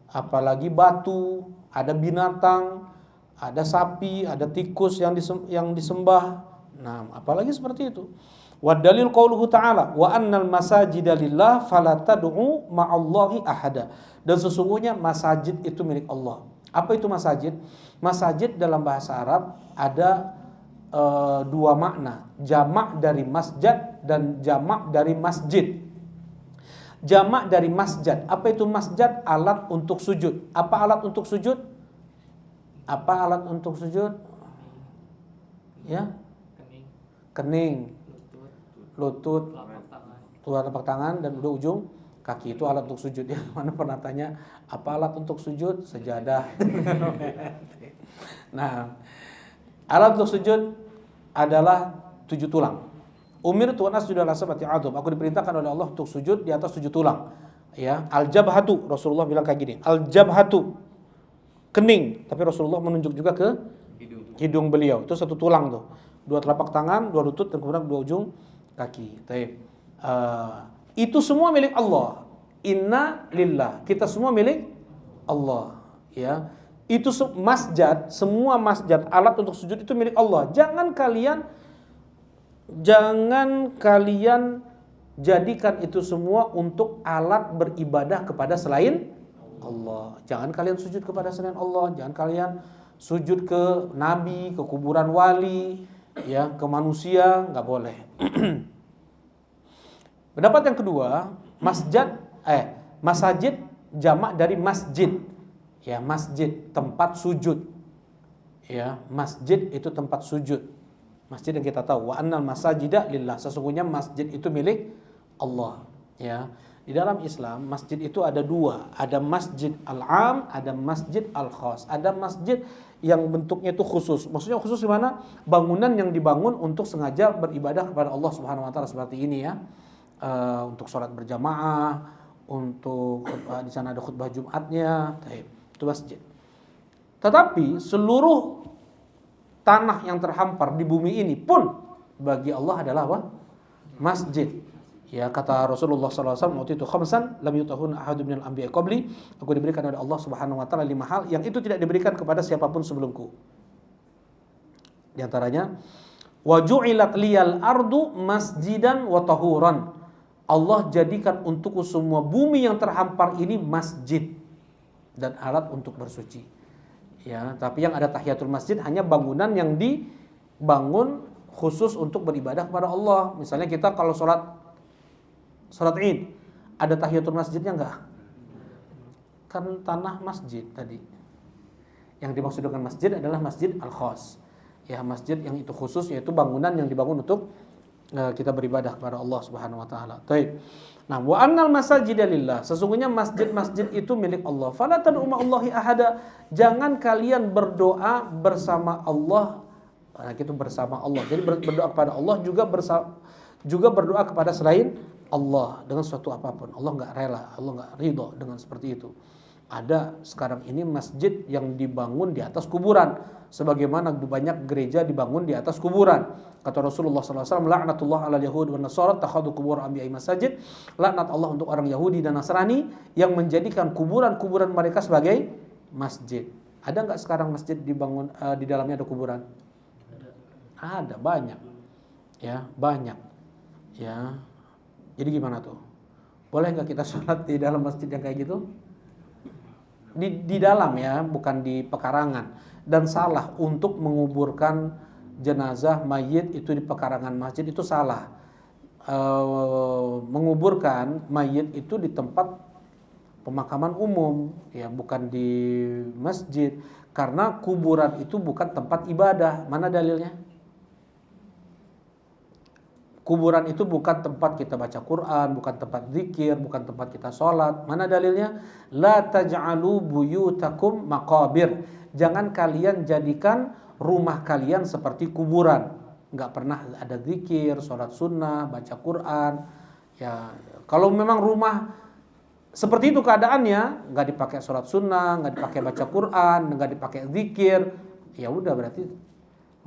apalagi batu, ada binatang, ada sapi, ada tikus yang disembah. Nah, apalagi seperti itu. Wa dalil qauluhu ta'ala wa annal masajida lillah fala tad'u ma'allahi ahada. Dan sesungguhnya masajid itu milik Allah. Apa itu masajid? Masajid dalam bahasa Arab ada dua makna, jamak dari masjid dan jamak dari masjid. Jamak dari masjid, apa itu masjid? Alat untuk sujud. Apa alat untuk sujud? Apa alat untuk sujud? Ya, kening, lutut, telapak tangan, dan udah ujung kaki, itu alat untuk sujud. Ya, mana pernah tanya apa alat untuk sujud? Sejadah. Nah, alat untuk sujud adalah 7 tulang. Umirtu an asjuda ala sab'ati a'dham. Aku diperintahkan oleh Allah untuk sujud di atas 7 tulang. Ya, al-jabhatu, Rasulullah bilang kayak gini, al-jabhatu, kening, tapi Rasulullah menunjuk juga ke hidung beliau. Itu 1 tulang tuh. 2 telapak tangan, 2 lutut, dan kemudian 2 ujung kaki. Itu semua milik Allah. Inna lillah. Kita semua milik Allah. Ya, itu masjid, semua masjid, alat untuk sujud itu milik Allah. Jangan kalian jadikan itu semua untuk alat beribadah kepada selain Allah. Jangan kalian sujud kepada selain Allah. Jangan kalian sujud ke nabi, ke kuburan wali, ya, ke manusia, nggak boleh. Pendapat yang kedua, masajid jamak dari masjid. Ya, masjid, tempat sujud. Ya, masjid itu tempat sujud. Masjid yang kita tahu, wa annal masajida lillah, sesungguhnya masjid itu milik Allah. Ya, di dalam Islam masjid itu ada 2, ada masjid al-am, ada masjid al-khas. Ada masjid yang bentuknya itu khusus. Maksudnya khusus di mana? Bangunan yang dibangun untuk sengaja beribadah kepada Allah Subhanahu wa taala, seperti ini ya. Untuk sholat berjamaah, untuk di sana ada khutbah Jumatnya, itu masjid. Tetapi seluruh tanah yang terhampar di bumi ini pun bagi Allah adalah apa? Masjid. Ya, kata Rasulullah SAW, "Utitu khamsan lam yutahun ahadun minal anbiya'i qabli." Aku diberikan oleh Allah Subhanahu wa taala 5 hal yang itu tidak diberikan kepada siapapun sebelumku. Di antaranya, "Wa ju'ilat liyal ardu masjidan wa tahuran." Allah jadikan untukku semua bumi yang terhampar ini masjid dan alat untuk bersuci. Ya, tapi yang ada tahiyatul masjid hanya bangunan yang dibangun khusus untuk beribadah kepada Allah. Misalnya kita kalau sholat Id, ada tahiyatul masjidnya enggak? Kan tanah masjid tadi. Yang dimaksud dengan masjid adalah masjid al-khas. Ya, masjid yang itu khusus, yaitu bangunan yang dibangun untuk kita beribadah kepada Allah Subhanahu wa taala. Baik. Nah, wa annal masajida lillah, sesungguhnya masjid-masjid itu milik Allah. Fala tad'u ma'allahi ahada, jangan kalian berdoa bersama Allah. Nah, itu bersama Allah. Jadi berdoa kepada Allah juga berdoa kepada selain Allah dengan suatu apapun. Allah enggak rela, Allah enggak ridho dengan seperti itu. Ada sekarang ini masjid yang dibangun di atas kuburan, sebagaimana banyak gereja dibangun di atas kuburan. Kata Rasulullah SAW, "La'natullah 'alal yahud wan nasara takhadhu qubur anbiya'i masajid." Laknat Allah untuk orang Yahudi dan Nasrani yang menjadikan kuburan-kuburan mereka sebagai masjid. Ada enggak sekarang masjid dibangun di dalamnya ada kuburan? Ada banyak. Ya, banyak. Ya. Jadi gimana tuh? Boleh nggak kita sholat di dalam masjid yang kayak gitu? Di dalam ya, bukan di pekarangan. Dan salah untuk menguburkan jenazah mayit itu di pekarangan masjid, itu salah. Menguburkan mayit itu di tempat pemakaman umum ya, bukan di masjid. Karena kuburan itu bukan tempat ibadah. Mana dalilnya? Kuburan itu bukan tempat kita baca Quran, bukan tempat zikir, bukan tempat kita sholat. Mana dalilnya? La taj'alu buyutakum maqabir. Jangan kalian jadikan rumah kalian seperti kuburan. Nggak pernah ada zikir, sholat sunnah, baca Quran. Ya, kalau memang rumah seperti itu keadaannya, nggak dipakai sholat sunnah, nggak dipakai baca Quran, nggak dipakai zikir, ya udah berarti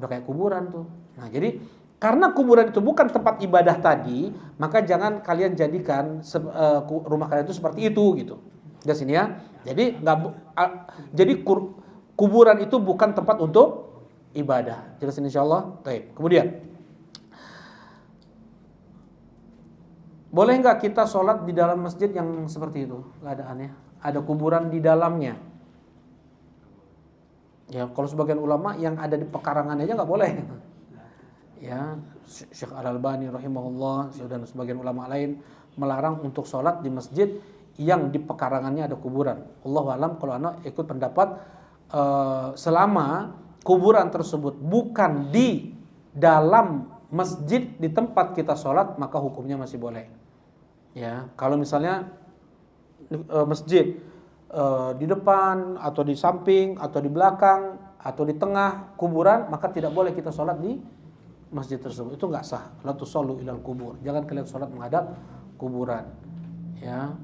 udah kayak kuburan tuh. Nah, jadi karena kuburan itu bukan tempat ibadah tadi, maka jangan kalian jadikan rumah kalian itu seperti itu gitu. Di sini ya. Jadi kuburan itu bukan tempat untuk ibadah. Jelas insyaallah. Baik. Kemudian boleh nggak kita sholat di dalam masjid yang seperti itu keadaannya? Ada kuburan di dalamnya. Ya, kalau sebagian ulama yang ada di pekarangan aja nggak boleh. Ya, Syekh Al-Albani rahimahullah dan sebagian ulama lain melarang untuk sholat di masjid yang di pekarangannya ada kuburan. Allahu alam, kalau anak ikut pendapat selama kuburan tersebut bukan di dalam masjid di tempat kita sholat, maka hukumnya masih boleh. Ya, kalau misalnya masjid di depan atau di samping atau di belakang atau di tengah kuburan, maka tidak boleh kita sholat di masjid tersebut. Itu nggak sah. La tusallu ilal kubur. Jangan kalian sholat menghadap kuburan. Ya.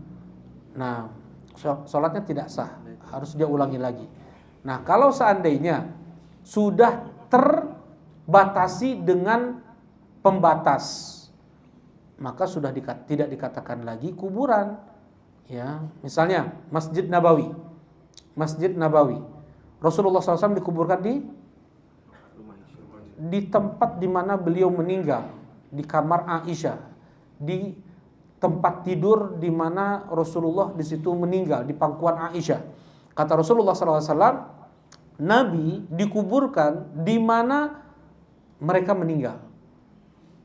Nah, sholatnya tidak sah. Harus dia ulangi lagi. Nah, kalau seandainya sudah terbatasi dengan pembatas, maka sudah tidak dikatakan lagi kuburan. Ya, misalnya Masjid Nabawi. Masjid Nabawi. Rasulullah SAW dikuburkan di tempat di mana beliau meninggal, di kamar Aisyah, di tempat tidur di mana Rasulullah di situ meninggal, di pangkuan Aisyah. Kata Rasulullah SAW, Nabi dikuburkan di mana mereka meninggal.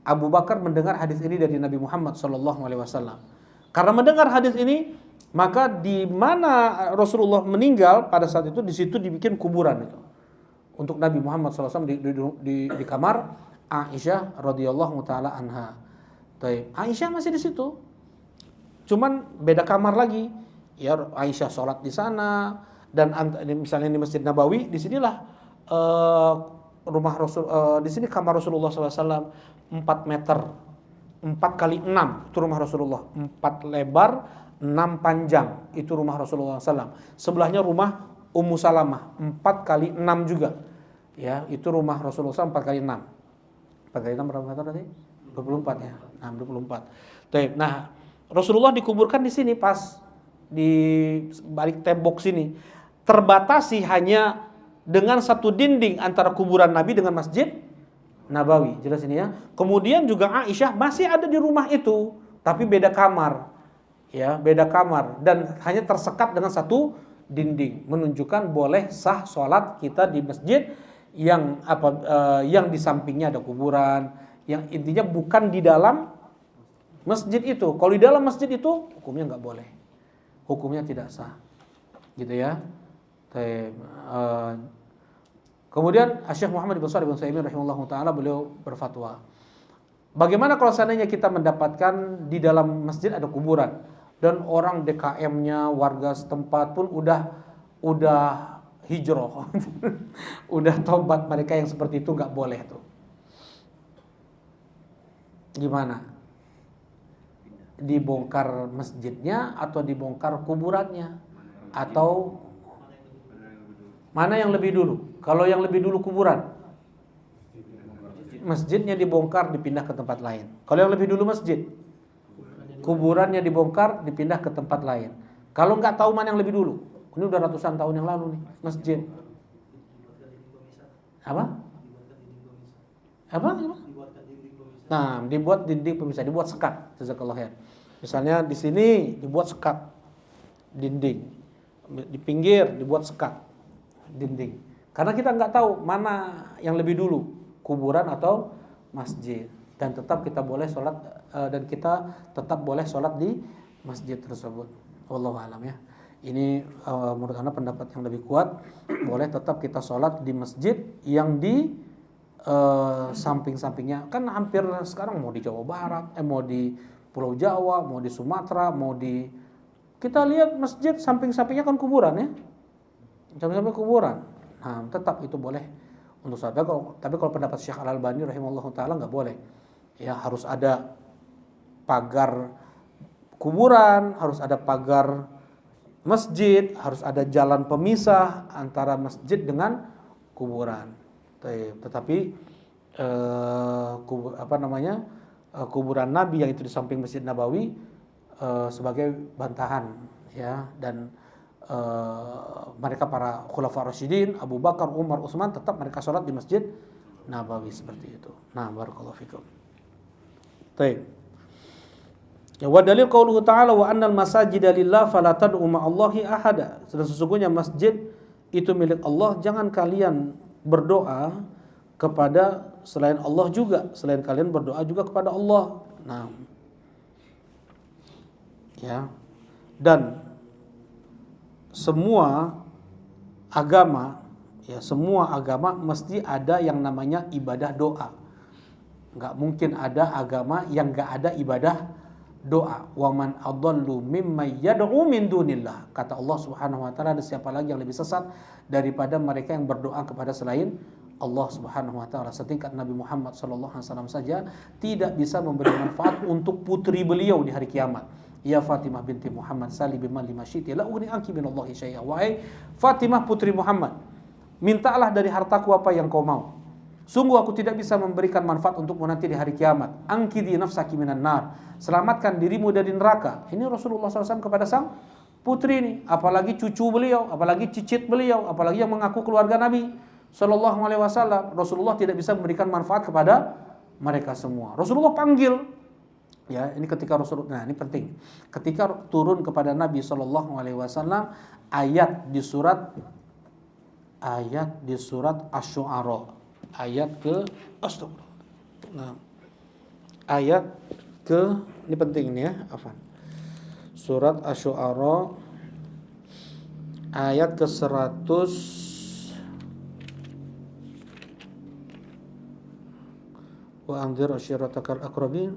Abu Bakar mendengar hadis ini dari Nabi Muhammad SAW. Karena mendengar hadis ini, maka di mana Rasulullah meninggal pada saat itu, di situ dibikin kuburan itu. Untuk Nabi Muhammad SAW di kamar Aisyah radhiyallahu taala anha. Taib. Aisyah masih di situ, cuman beda kamar lagi. Ya, Aisyah sholat di sana, dan misalnya di Masjid Nabawi, di sinilah rumah Rasul. Di sini kamar Rasulullah SAW 4 meter, 4 kali 6 itu rumah Rasulullah, 4 lebar, 6 panjang itu rumah Rasulullah SAW. Sebelahnya rumah Ummu Salamah 4 kali 6 juga. Ya, itu rumah Rasulullah SAW 4 kali 6. 4 kali 6 berapa meter tadi? 24 ya. 24. Nah, Rasulullah dikuburkan di sini pas di balik tembok sini. Terbatasi hanya dengan satu dinding antara kuburan Nabi dengan Masjid Nabawi. Jelas ini ya. Kemudian juga Aisyah masih ada di rumah itu, tapi beda kamar. Ya, beda kamar dan hanya tersekat dengan satu dinding, menunjukkan boleh sah sholat kita di masjid yang yang di sampingnya ada kuburan, yang intinya bukan di dalam masjid itu. Kalau di dalam masjid itu hukumnya nggak boleh, hukumnya tidak sah, gitu ya. Kemudian Syekh Muhammad bin Shalih bin Utsaimin rahimahullahu taala beliau berfatwa, bagaimana kalau seandainya kita mendapatkan di dalam masjid ada kuburan dan orang DKM-nya, warga setempat pun udah hijrah, udah tobat, mereka yang seperti itu nggak boleh tuh. Gimana? Dibongkar masjidnya atau dibongkar kuburannya? Atau mana yang lebih dulu? Kalau yang lebih dulu kuburan, masjidnya dibongkar, dipindah ke tempat lain. Kalau yang lebih dulu masjid, kuburannya dibongkar, dipindah ke tempat lain. Kalau nggak tahu mana yang lebih dulu, ini udah ratusan tahun yang lalu nih, masjid. Apa? Nah, dibuat dinding pemisah, dibuat sekat. Jazakallah khair. Misalnya di sini dibuat sekat dinding, di pinggir dibuat sekat dinding. Karena kita nggak tahu mana yang lebih dulu, kuburan atau masjid. Dan tetap kita boleh sholat dan kita tetap boleh sholat di masjid tersebut. Wallahu a'lam ya. Ini menurut Anda pendapat yang lebih kuat. Boleh tetap kita sholat di masjid yang di samping-sampingnya. Kan hampir sekarang mau di Jawa Barat, mau di Pulau Jawa, mau di Sumatera, mau di, kita lihat masjid samping-sampingnya kan kuburan ya, samping-samping kuburan. Nah, tetap itu boleh untuk sholat. Tapi kalau pendapat Syekh Al-Albani rahimahullah taala nggak boleh. Ya harus ada pagar kuburan, harus ada pagar masjid, harus ada jalan pemisah antara masjid dengan kuburan. Tetapi kuburan Nabi yang itu di samping Masjid Nabawi sebagai bantahan ya, dan mereka para khulafa rasyidin Abu Bakar, Umar, Utsman tetap mereka sholat di Masjid Nabawi seperti itu. Nah, barakallahu fikum. Baik. Ya, wa dalil qauluhu ta'ala wa annal masajida lillah fala tad'u ma'allahi ahada. Sesungguhnya masjid itu milik Allah, jangan kalian berdoa kepada selain Allah juga, selain kalian berdoa juga kepada Allah. Nah, ya. Dan semua agama mesti ada yang namanya ibadah doa. Enggak mungkin ada agama yang enggak ada ibadah doa. Wa man adallu mimman yad'u min dunillah. Kata Allah Subhanahu wa taala, ada siapa lagi yang lebih sesat daripada mereka yang berdoa kepada selain Allah Subhanahu wa taala. Setingkat Nabi Muhammad sallallahu alaihi wasallam saja tidak bisa memberi manfaat untuk putri beliau di hari kiamat. Ya Fatimah binti Muhammad sali bima lima syiti la ughni anki minallahi syai'a. Wahai Fatimah putri Muhammad, mintalah dari hartaku apa yang kau mau. Sungguh aku tidak bisa memberikan manfaat untukmu nanti di hari kiamat. Angkidi nafsaki minan nar. Selamatkan dirimu dari neraka. Ini Rasulullah SAW kepada sang putri ini. Apalagi cucu beliau, apalagi cicit beliau, apalagi yang mengaku keluarga Nabi Sallallahu Alaihi Wasallam. Rasulullah tidak bisa memberikan manfaat kepada mereka semua. Rasulullah panggil. Ya, ini ketika Rasulullah. Nah, ini penting. Ketika turun kepada Nabi Sallallahu Alaihi Wasallam ayat di surat Asy-Syu'ara. Ayat ke ini penting ini ya, afan. Surat Asy-Syu'ara ayat ke 100 wa anzir ashiratakal aqrabin.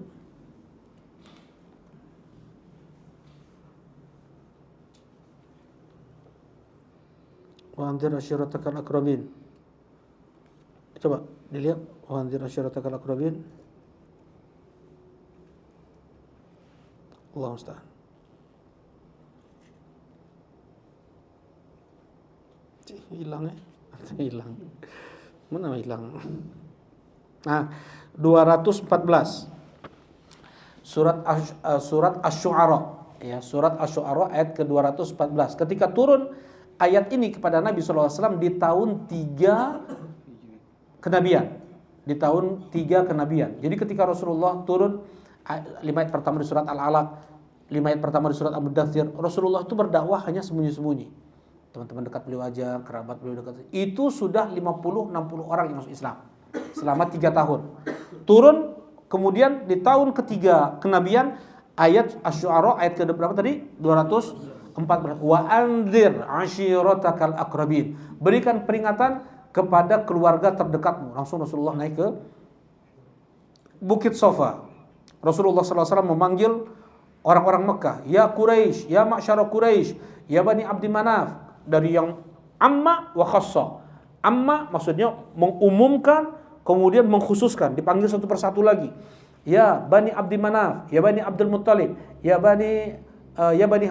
Wa anzir ashiratakal aqrabin. Coba dilihat wa anzir ashiratakal aqrabin. Allah musta'an. Hilang ya? Hilang. Mana hilang? Nah, 214. Surat Asy-Syu'ara ya, surat Asy-Syu'ara ayat ke-214. Ketika turun ayat ini kepada Nabi sallallahu alaihi wasallam di tahun 3 kenabian, di tahun 3 kenabian. Jadi ketika Rasulullah turun 5 ayat pertama di surat Al-Alaq, 5 ayat pertama di surat Al-Mudaththir, Rasulullah itu berdakwah hanya sembunyi-sembunyi. Teman-teman dekat beliau aja, kerabat beliau dekat. Itu sudah 50-60 orang yang masuk Islam selama 3 tahun. Turun kemudian di tahun ketiga kenabian ayat Asy-Syu'ara ayat ke berapa tadi? 214. Wa anzir ashiratakal aqrabin. Berikan peringatan kepada keluarga terdekatmu. Langsung Rasulullah naik ke Bukit Safa. Rasulullah SAW memanggil orang-orang Mekah, ya Quraisy, ya ma'syara Quraisy, ya Bani Abdi Manaf, dari yang amma wa khassa. Amma maksudnya mengumumkan, kemudian mengkhususkan, dipanggil satu persatu lagi. Ya Bani Abdi Manaf, ya Bani Abdul Muttalib, ya Bani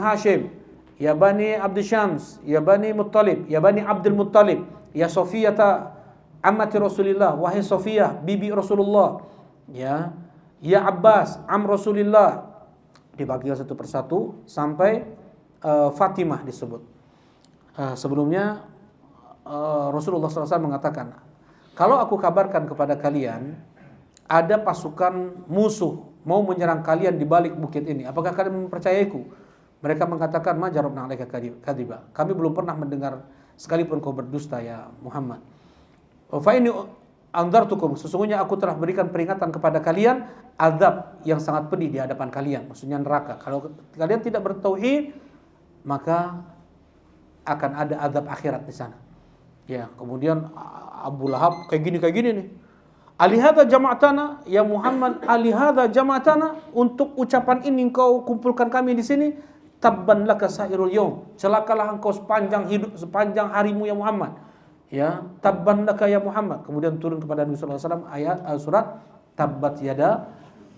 Hashim, ya Bani Abdi Syams, ya Bani Muttalib, ya Bani Abdul Muttalib, ya Sofiyata ammati Rasulillah, wahai Sofiyah bibi Rasulullah, ya Abbas am Rasulillah. Dipanggil satu persatu sampai Fatimah disebut. Sebelumnya Rasulullah SAW mengatakan, kalau aku kabarkan kepada kalian ada pasukan musuh mau menyerang kalian di balik bukit ini, apakah kalian mempercayaiku? Mereka mengatakan, ma jarabna 'alaika kadiba. Kami belum pernah mendengar sekalipun kau berdusta ya Muhammad. Fa ini anzartukum, sesungguhnya aku telah berikan peringatan kepada kalian azab yang sangat pedih di hadapan kalian, maksudnya neraka. Kalau kalian tidak bertauhid, maka akan ada azab akhirat di sana. Ya, kemudian Abu Lahab kayak gini nih. Alihada jama'atana ya Muhammad, alihada jama'atana, untuk ucapan ini engkau kumpulkan kami di sini. Tabban laka sairul yaum, celakalah engkau sepanjang hidup, sepanjang harimu ya Muhammad. Ya, tabban laka ya Muhammad. Kemudian turun kepada Nabi sallallahu alaihi wasallam ayat surat Tabbat yada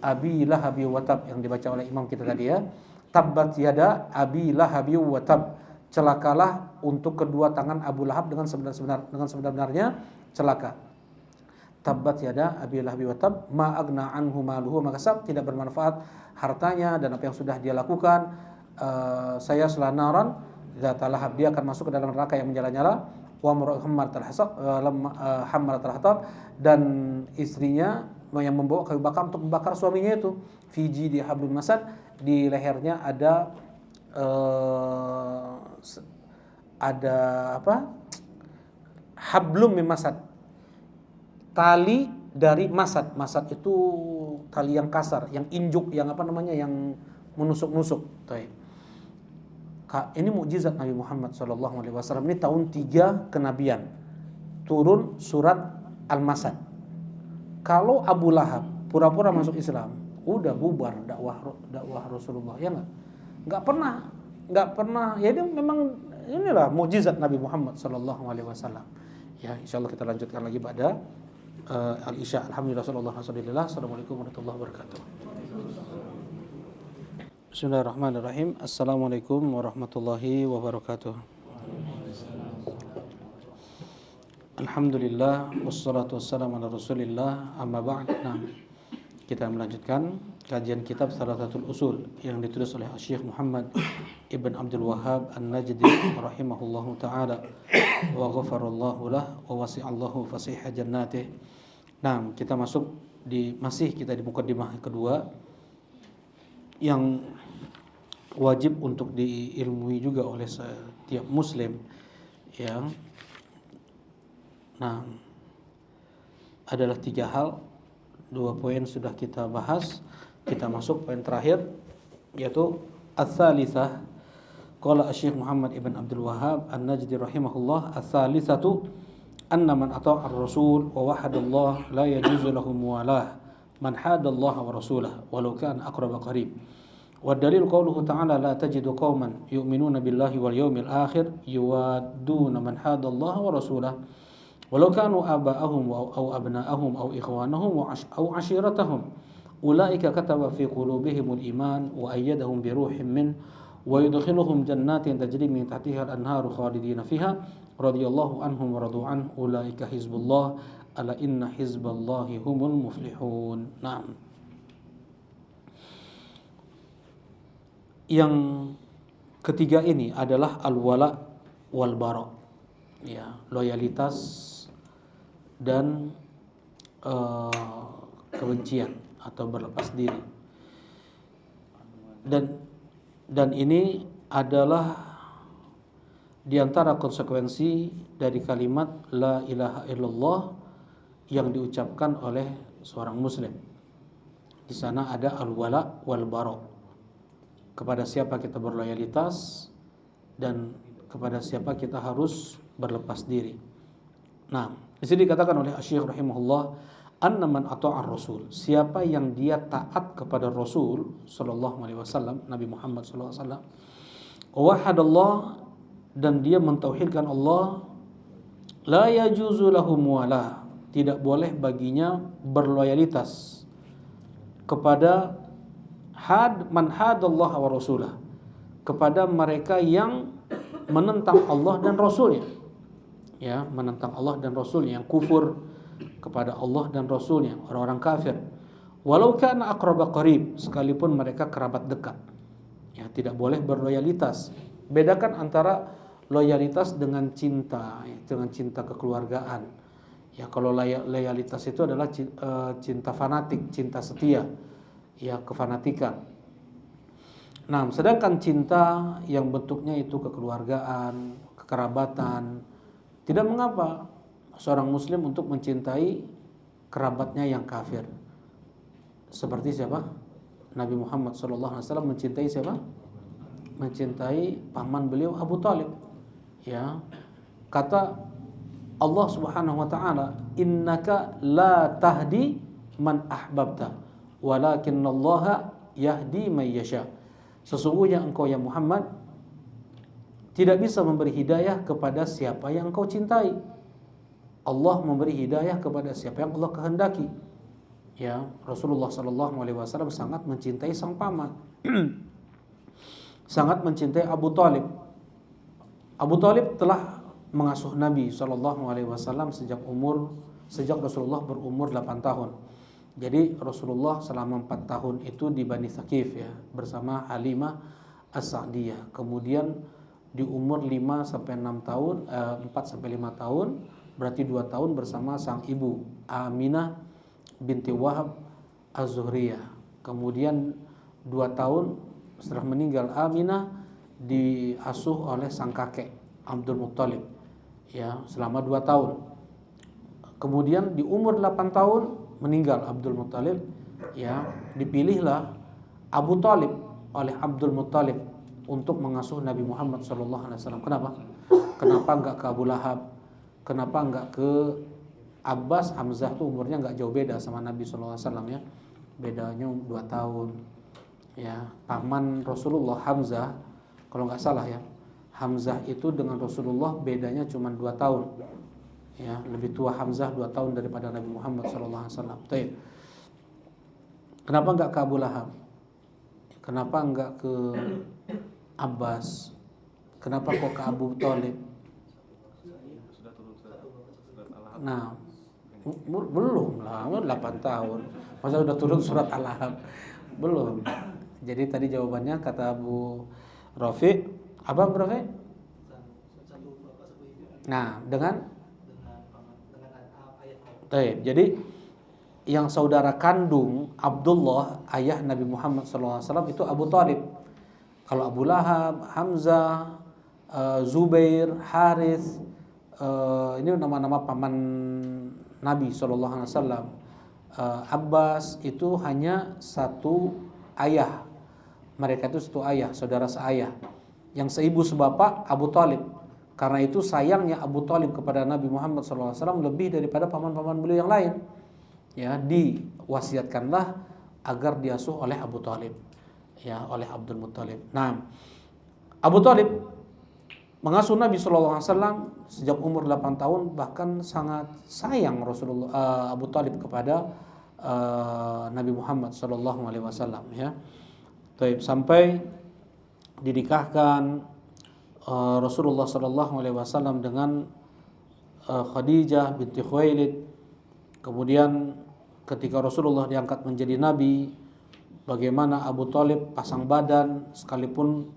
Abi Lahabi wa tab, yang dibaca oleh imam kita tadi ya. Tabbat yada Abi Lahabi wa tab, celakalah untuk kedua tangan Abu Lahab dengan sebenar-benarnya celaka. Tabbat yada Abi Lahabi wa tab, ma agna anhu maluhu ma kasab, tidak bermanfaat hartanya dan apa yang sudah dia lakukan. Saya selanaran zat lahab, dia akan masuk ke dalam neraka yang menyala-nyala. Wa hammalat al-hatab, dan istrinya yang membawa kayu bakar untuk membakar suaminya itu. Fiji di hablum masad, di lehernya ada apa? Hablum min masad, tali dari masad. Masad itu tali yang kasar, yang injuk, yang apa namanya, yang menusuk-nusuk. Ini mukjizat Nabi Muhammad SAW. Ini tahun 3 kenabian turun surat Al-Masad. Kalau Abu Lahab pura-pura masuk Islam, udah bubar dakwah Rasulullah, ya nggak pernah. Ya dia memang inilah mukjizat Nabi Muhammad SAW. Ya, insyaallah kita lanjutkan lagi pada Al-Isya. Alhamdulillah, sallallahu alaihi wasallam. Assalamualaikum warahmatullahi wabarakatuh. Bismillahirrahmanirrahim. Assalamualaikum warahmatullahi wabarakatuh. Alhamdulillah, wassalatu wassalamu ala Rasulillah, amma ba'd. Nah, kita melanjutkan kajian kitab Thalathatul Usul yang ditulis oleh Syekh Muhammad Ibn Abdul Wahhab An-Najdi rahimahullahu taala wa ghafarallahu lah wa wasi'allahu fasiha jannatih. Nah, kita masih kita di mukadimah kedua yang wajib untuk diilmui juga oleh setiap muslim, ya. Nah, adalah 3 hal. 2 poin sudah kita bahas. Kita masuk poin terakhir, yaitu ats-tsalitsah. Qala Syekh Muhammad Ibn Abdul Wahhab An-Najdi rahimahullah, ats-tsalitsatu anna man ata'a ar-rasul wa wahadallah la yajuzu lahu muwalah man hadallah wa rasulahu walau kana aqrab qarib. Wa dalil qauluhu ta'ala la tajidu qauman yu'minuna billahi wal yawmil akhir yuwadduna man hadallah wa rasulahu walau kanu aba'ahum aw abna'ahum aw ikhwanahum aw ashiratahum ulaika kataba fi qulubihimul iman wa ayyadahum bi ruhin min wa yudkhiluhum jannatin tajri min tahtiha al-anharu khalidina fiha radhiyallahu anhum wa radu an ulaika hizbullah ala inna hizballahi humul muflihun. Naam. Yang ketiga ini adalah al-wala wal bara, ya, loyalitas dan kebencian atau berlepas diri. Dan ini adalah di antara konsekuensi dari kalimat la ilaha illallah yang diucapkan oleh seorang muslim. Di sana ada al-wala wal bara, kepada siapa kita berloyalitas dan kepada siapa kita harus berlepas diri. Nah, di sini dikatakan oleh Syekh rahimahullah, anna man ata'a ar-rasul, siapa yang dia taat kepada Rasul sallallahu alaihi wasallam, Nabi Muhammad sallallahu alaihi wasallam, wahadallah, dan dia mentauhidkan Allah, la yajuzu lahu muwalah, tidak boleh baginya berloyalitas kepada man hadallah wa rasulah, kepada mereka yang menentang Allah dan Rasulnya, ya, menentang Allah dan Rasulnya, yang kufur kepada Allah dan Rasulnya, orang-orang kafir. Walau kana aqraba qarib, sekalipun mereka kerabat dekat, ya, tidak boleh berloyalitas. Bedakan antara loyalitas dengan cinta, dengan cinta kekeluargaan, Ya, kalau loyalitas itu adalah cinta fanatik, cinta setia, ya, kefanatikan. Nah, sedangkan cinta yang bentuknya itu kekeluargaan, kekerabatan, tidak mengapa seorang muslim untuk mencintai kerabatnya yang kafir. Seperti siapa? Nabi Muhammad SAW mencintai siapa? Mencintai paman beliau Abu Talib. Ya, kata Allah Subhanahu wa taala, "Innaka la tahdi man ahbabta, walakinallaha yahdi man yasha." Sesungguhnya engkau ya Muhammad tidak bisa memberi hidayah kepada siapa yang engkau cintai. Allah memberi hidayah kepada siapa yang Allah kehendaki. Ya, Rasulullah sallallahu alaihi wasallam sangat mencintai sang paman. Sangat mencintai Abu Talib. Abu Talib telah mengasuh Nabi sallallahu alaihi wasallam sejak Rasulullah berumur 8 tahun. Jadi Rasulullah selama 4 tahun itu di Bani Thaqif, ya, bersama Halimah As-Sa'diyah. Kemudian di umur 5 sampai 6 tahun, 4 sampai 5 tahun, berarti 2 tahun bersama sang ibu Aminah binti Wahab Az-Zuhriyah. Kemudian 2 tahun setelah meninggal Aminah diasuh oleh sang kakek Abdul Muttalib, ya, selama 2 tahun. Kemudian di umur 8 tahun meninggal Abdul Muttalib, ya, dipilihlah Abu Talib oleh Abdul Muttalib untuk mengasuh Nabi Muhammad SAW. Kenapa? Kenapa enggak ke Abu Lahab? Kenapa enggak ke Abbas? Hamzah tuh umurnya enggak jauh beda sama Nabi SAW, ya, bedanya 2 tahun. Ya, paman Rasulullah Hamzah, kalau enggak salah, ya, Hamzah itu dengan Rasulullah bedanya cuma 2 tahun. Ya, lebih tua Hamzah 2 tahun daripada Nabi Muhammad SAW. Kenapa enggak ke Abu Lahab? Kenapa enggak ke Abbas? Kenapa kok ke Abu Talib? Sudah turun surat Al-Lahab. Nah, belum lah, 8 tahun. Masa udah turun surat Al-Lahab? Belum. Jadi tadi jawabannya kata Abu Rafiq, apa Abu Rafiq? Nah, dengan jadi yang saudara kandung Abdullah, ayah Nabi Muhammad SAW, itu Abu Talib. Kalau Abu Lahab, Hamzah, Zubair, Harith, ini nama-nama paman Nabi SAW. Abbas itu hanya satu ayah. Mereka itu satu ayah, saudara seayah. Yang seibu sebapak Abu Talib. Karena itu sayangnya Abu Talib kepada Nabi Muhammad SAW lebih daripada paman-paman beliau yang lain. Ya, diwasiatkanlah agar diasuh oleh Abu Talib, ya, oleh Abdul Muttalib. Nah, Abu Talib mengasuh Nabi SAW sejak umur 8 tahun, bahkan sangat sayang Abu Talib kepada Nabi Muhammad SAW, ya. Sampai dinikahkan Rasulullah SAW dengan Khadijah binti Khuwailid. Kemudian ketika Rasulullah diangkat menjadi nabi, bagaimana Abu Talib pasang badan, sekalipun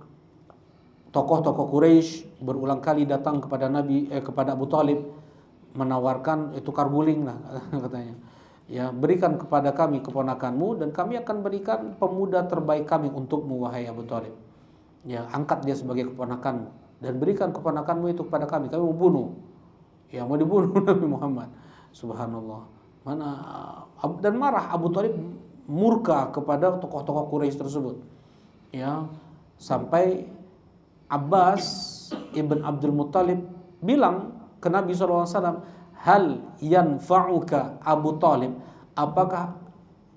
tokoh-tokoh Quraisy berulang kali datang kepada kepada Abu Talib menawarkan, tukar guling lah katanya. Ya, berikan kepada kami keponakanmu dan kami akan berikan pemuda terbaik kami untukmu wahai Abu Talib. Ya, angkat dia sebagai keponakanmu dan berikan keponakanmu itu kepada kami mau bunuh. Ya, mau dibunuh Nabi Muhammad. Subhanallah. Dan marah Abu Talib, murka kepada tokoh-tokoh Quraisy tersebut. Ya, sampai Abbas ibn Abdul Muttalib bilang ke Nabi SAW, hal yanfa'uka Abu Talib, apakah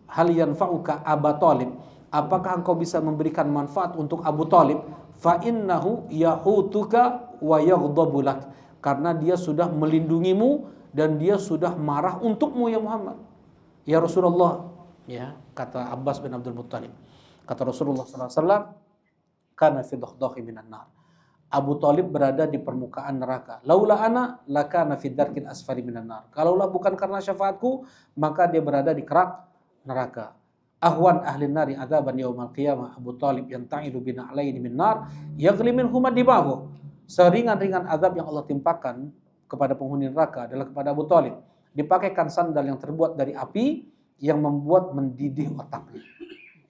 hal yanfa'uka Abu Talib, apakah engkau bisa memberikan manfaat untuk Abu Talib? Fa innahu yahutuka wa yaghdabu lak, karena dia sudah melindungimu dan dia sudah marah untukmu ya Muhammad. Ya Rasulullah, ya, kata Abbas bin Abdul Muttalib, kata Rasulullah SAW, kana fi dhahdhahi minan nar, Abu Talib berada di permukaan neraka. Laula ana lakana fi darkil asfali minan nar, kalaulah bukan karena syafaatku maka dia berada di kerak neraka. Ahwan ahli nari adzaban yaumal qiyamah Abu Talib yanta'idu bina'laini min nar yaghli minhuma dibahu. Seringan-ringan azab yang Allah timpakan kepada penghuni neraka adalah kepada Abu Talib, dipakaikan sandal yang terbuat dari api yang membuat mendidih otaknya.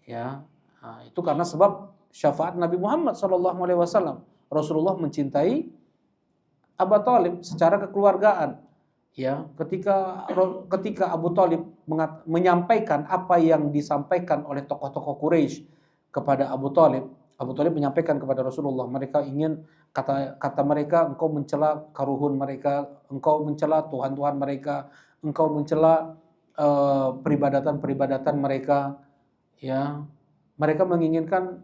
Ya, nah, itu karena sebab syafaat Nabi Muhammad SAW. Rasulullah mencintai Abu Thalib secara kekeluargaan. Ya, ketika Abu Thalib menyampaikan apa yang disampaikan oleh tokoh-tokoh Quraisy kepada Abu Thalib menyampaikan kepada Rasulullah, mereka ingin kata mereka, engkau mencela karuhun mereka, engkau mencela tuhan-tuhan mereka, engkau mencela peribadatan mereka, ya. Mereka menginginkan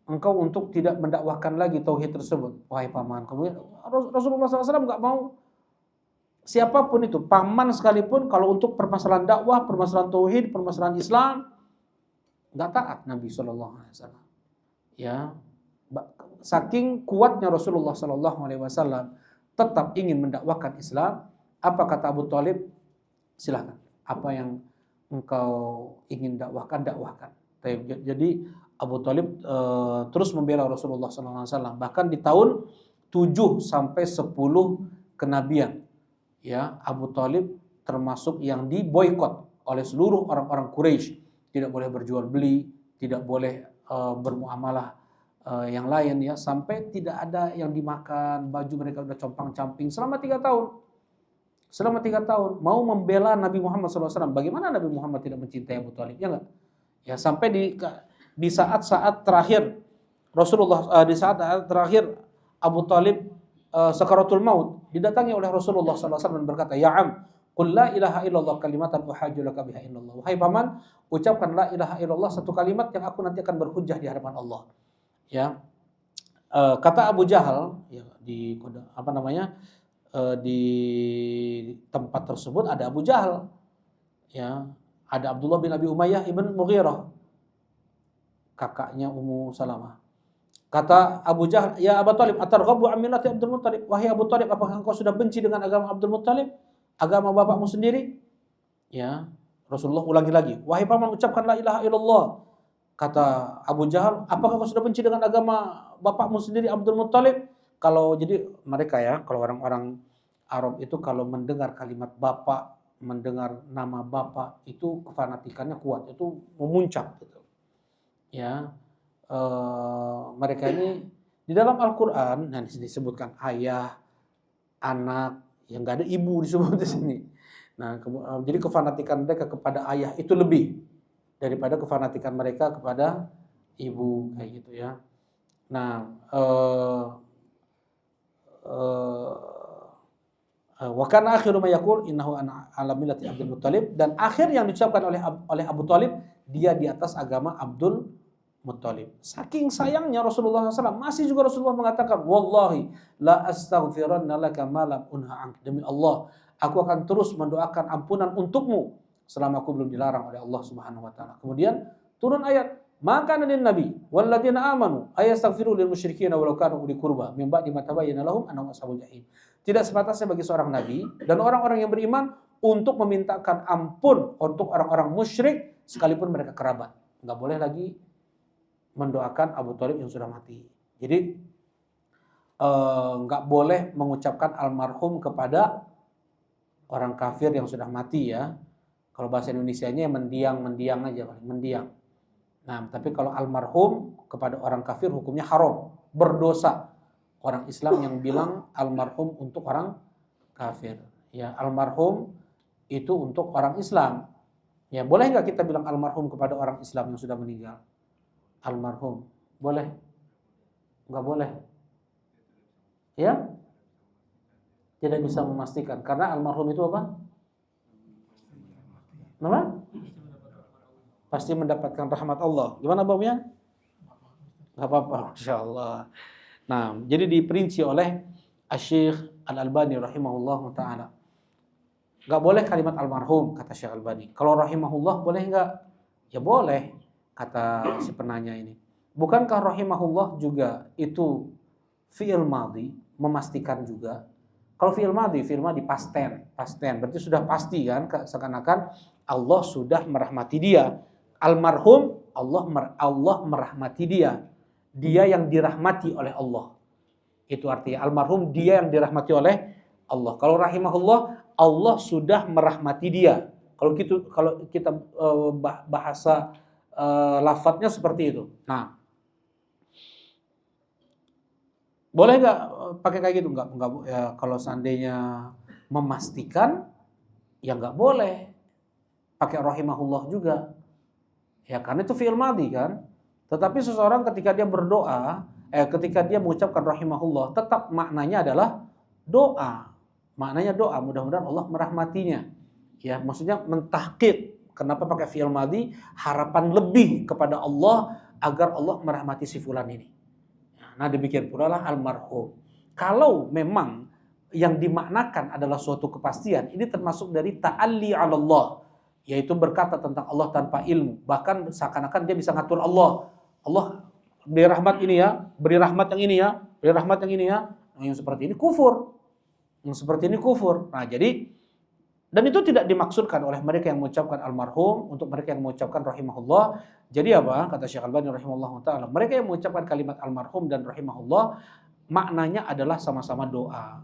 engkau untuk tidak mendakwahkan lagi tauhid tersebut. Wahai paman, kemudian Rasulullah SAW nggak mau. Siapapun itu, paman sekalipun, kalau untuk permasalahan dakwah, permasalahan tauhid, permasalahan Islam, nggak taat Nabi SAW. Ya, saking kuatnya Rasulullah SAW tetap ingin mendakwahkan Islam. Apa kata Abu Thalib? Silakan. Apa yang engkau ingin dakwahkan. Jadi Abu Thalib terus membela Rasulullah SAW. Bahkan di tahun 7 sampai 10 kenabian, ya, Abu Thalib termasuk yang diboikot oleh seluruh orang-orang Quraisy. Tidak boleh berjual beli, tidak boleh bermuamalah yang lain, ya, sampai tidak ada yang dimakan, baju mereka udah compang-camping selama 3 tahun. Selama 3 tahun mau membela Nabi Muhammad SAW. Bagaimana Nabi Muhammad tidak mencintai Abu Thalib? Ya enggak? Ya, sampai di saat-saat terakhir Rasulullah, di saat terakhir Abu Thalib sakaratul maut, didatangi oleh Rasulullah SAW dan berkata, ya am, qul la ilaha illallah kalimatan uhajju laka biha illallah. Wahai paman, ucapkan la ilaha illallah, satu kalimat yang aku nanti akan berhujjah di hadapan Allah. Ya, kata Abu Jahal, ya, di tempat tersebut ada Abu Jahal, ya, ada Abdullah bin Abi Umayyah ibn Mughirah, kakaknya Ummu Salamah. Kata Abu Jahal, ya Abu Thalib, atarghabu an millati Abdul Muttalib? Wahai Abu Thalib, apakah engkau sudah benci dengan agama Abdul Muttalib, agama bapakmu sendiri? Ya, Rasulullah ulangi lagi, wahai paman, ucapkan la ilaha illallah. Kata Abu Jahal, apakah engkau sudah benci dengan agama bapakmu sendiri Abdul Muttalib? Kalau jadi mereka, ya, kalau orang-orang Arab itu kalau mendengar kalimat bapak, mendengar nama bapak, itu kefanatikannya kuat, itu memuncak gitu. Ya, mereka ini di dalam Al-Quran disebutkan ayah, anak, yang nggak ada ibu disebut di sini. Nah, jadi kefanatikan mereka kepada ayah itu lebih daripada kefanatikan mereka kepada ibu, kayak gitu, ya. Nah, wa kana akhiru ma yaqul innahu ala millati Abdul Muttalib, dan akhir yang diucapkan oleh Abu Thalib, dia di atas agama Abdul Muttalib. Saking sayangnya Rasulullah SAW, masih juga Rasulullah mengatakan, wallahi la astaghfiranna laka ma lam unha ank. Demi Allah, aku akan terus mendoakan ampunan untukmu selama aku belum dilarang oleh Allah Subhanahu wa taala. Kemudian turun ayat, maka lin nabi walladzina amanu ayastaghfiru lil musyrikeena walau kanu uli qurba min ba'di ma tabayyana lahum annahum ashabul jahim. Tidak sebatasnya bagi seorang nabi dan orang-orang yang beriman untuk memintakan ampun untuk orang-orang musyrik sekalipun mereka kerabat. Enggak boleh lagi mendoakan Abu Thalib yang sudah mati. Jadi nggak boleh mengucapkan almarhum kepada orang kafir yang sudah mati, ya. Kalau bahasa Indonesianya mendiang aja, paling mendiang. Nah, tapi kalau almarhum kepada orang kafir hukumnya haram, berdosa. Orang Islam yang bilang almarhum untuk orang kafir, ya, almarhum itu untuk orang Islam. Ya, boleh nggak kita bilang almarhum kepada orang Islam yang sudah meninggal? Almarhum, boleh? Enggak boleh. Ya? Tidak bisa memastikan. Karena almarhum itu apa? Nama? Pasti mendapatkan rahmat Allah. Gimana babnya? Enggak apa-apa, insyaallah. Nah, jadi diperinci oleh Asy-Syaikh Al-Albani rahimahullah ta'ala. Enggak boleh kalimat almarhum, kata Syekh Al-Albani. Kalau rahimahullah boleh enggak? Ya boleh, kata si penanya ini. Bukankah rahimahullah juga itu fi'il madhi, memastikan juga? Kalau fi'il madhi past tense, berarti sudah pasti kan, seakan-akan Allah sudah merahmati dia. Almarhum, Allah merahmati dia. Dia yang dirahmati oleh Allah. Itu artinya almarhum dia yang dirahmati oleh Allah. Kalau rahimahullah, Allah sudah merahmati dia. Kalau kita bahasa lafadznya seperti itu. Nah, boleh nggak pakai kayak gitu? Nggak ya, kalau seandainya memastikan, ya nggak boleh pakai rahimahullah juga. Ya karena itu fi'il madhi kan. Tetapi seseorang ketika dia berdoa, ketika dia mengucapkan rahimahullah, tetap maknanya adalah doa. Maknanya doa, mudah-mudahan Allah merahmatinya. Ya, maksudnya mentahqiq. Kenapa pakai fi'il madhi? Harapan lebih kepada Allah agar Allah merahmati si fulan ini. Nah, demikian pula lah almarhum. Kalau memang yang dimaknakan adalah suatu kepastian, ini termasuk dari ta'alli 'ala Allah, yaitu berkata tentang Allah tanpa ilmu. Bahkan seakan-akan dia bisa ngatur Allah. Allah beri rahmat ini ya, beri rahmat yang ini ya, beri rahmat yang ini ya. Nah, yang seperti ini kufur. Yang seperti ini kufur. Nah, jadi dan itu tidak dimaksudkan oleh mereka yang mengucapkan almarhum, untuk mereka yang mengucapkan rahimahullah. Jadi apa? Kata Syekh Al-Albani rahimahullah ta'ala, mereka yang mengucapkan kalimat almarhum dan rahimahullah, maknanya adalah sama-sama doa.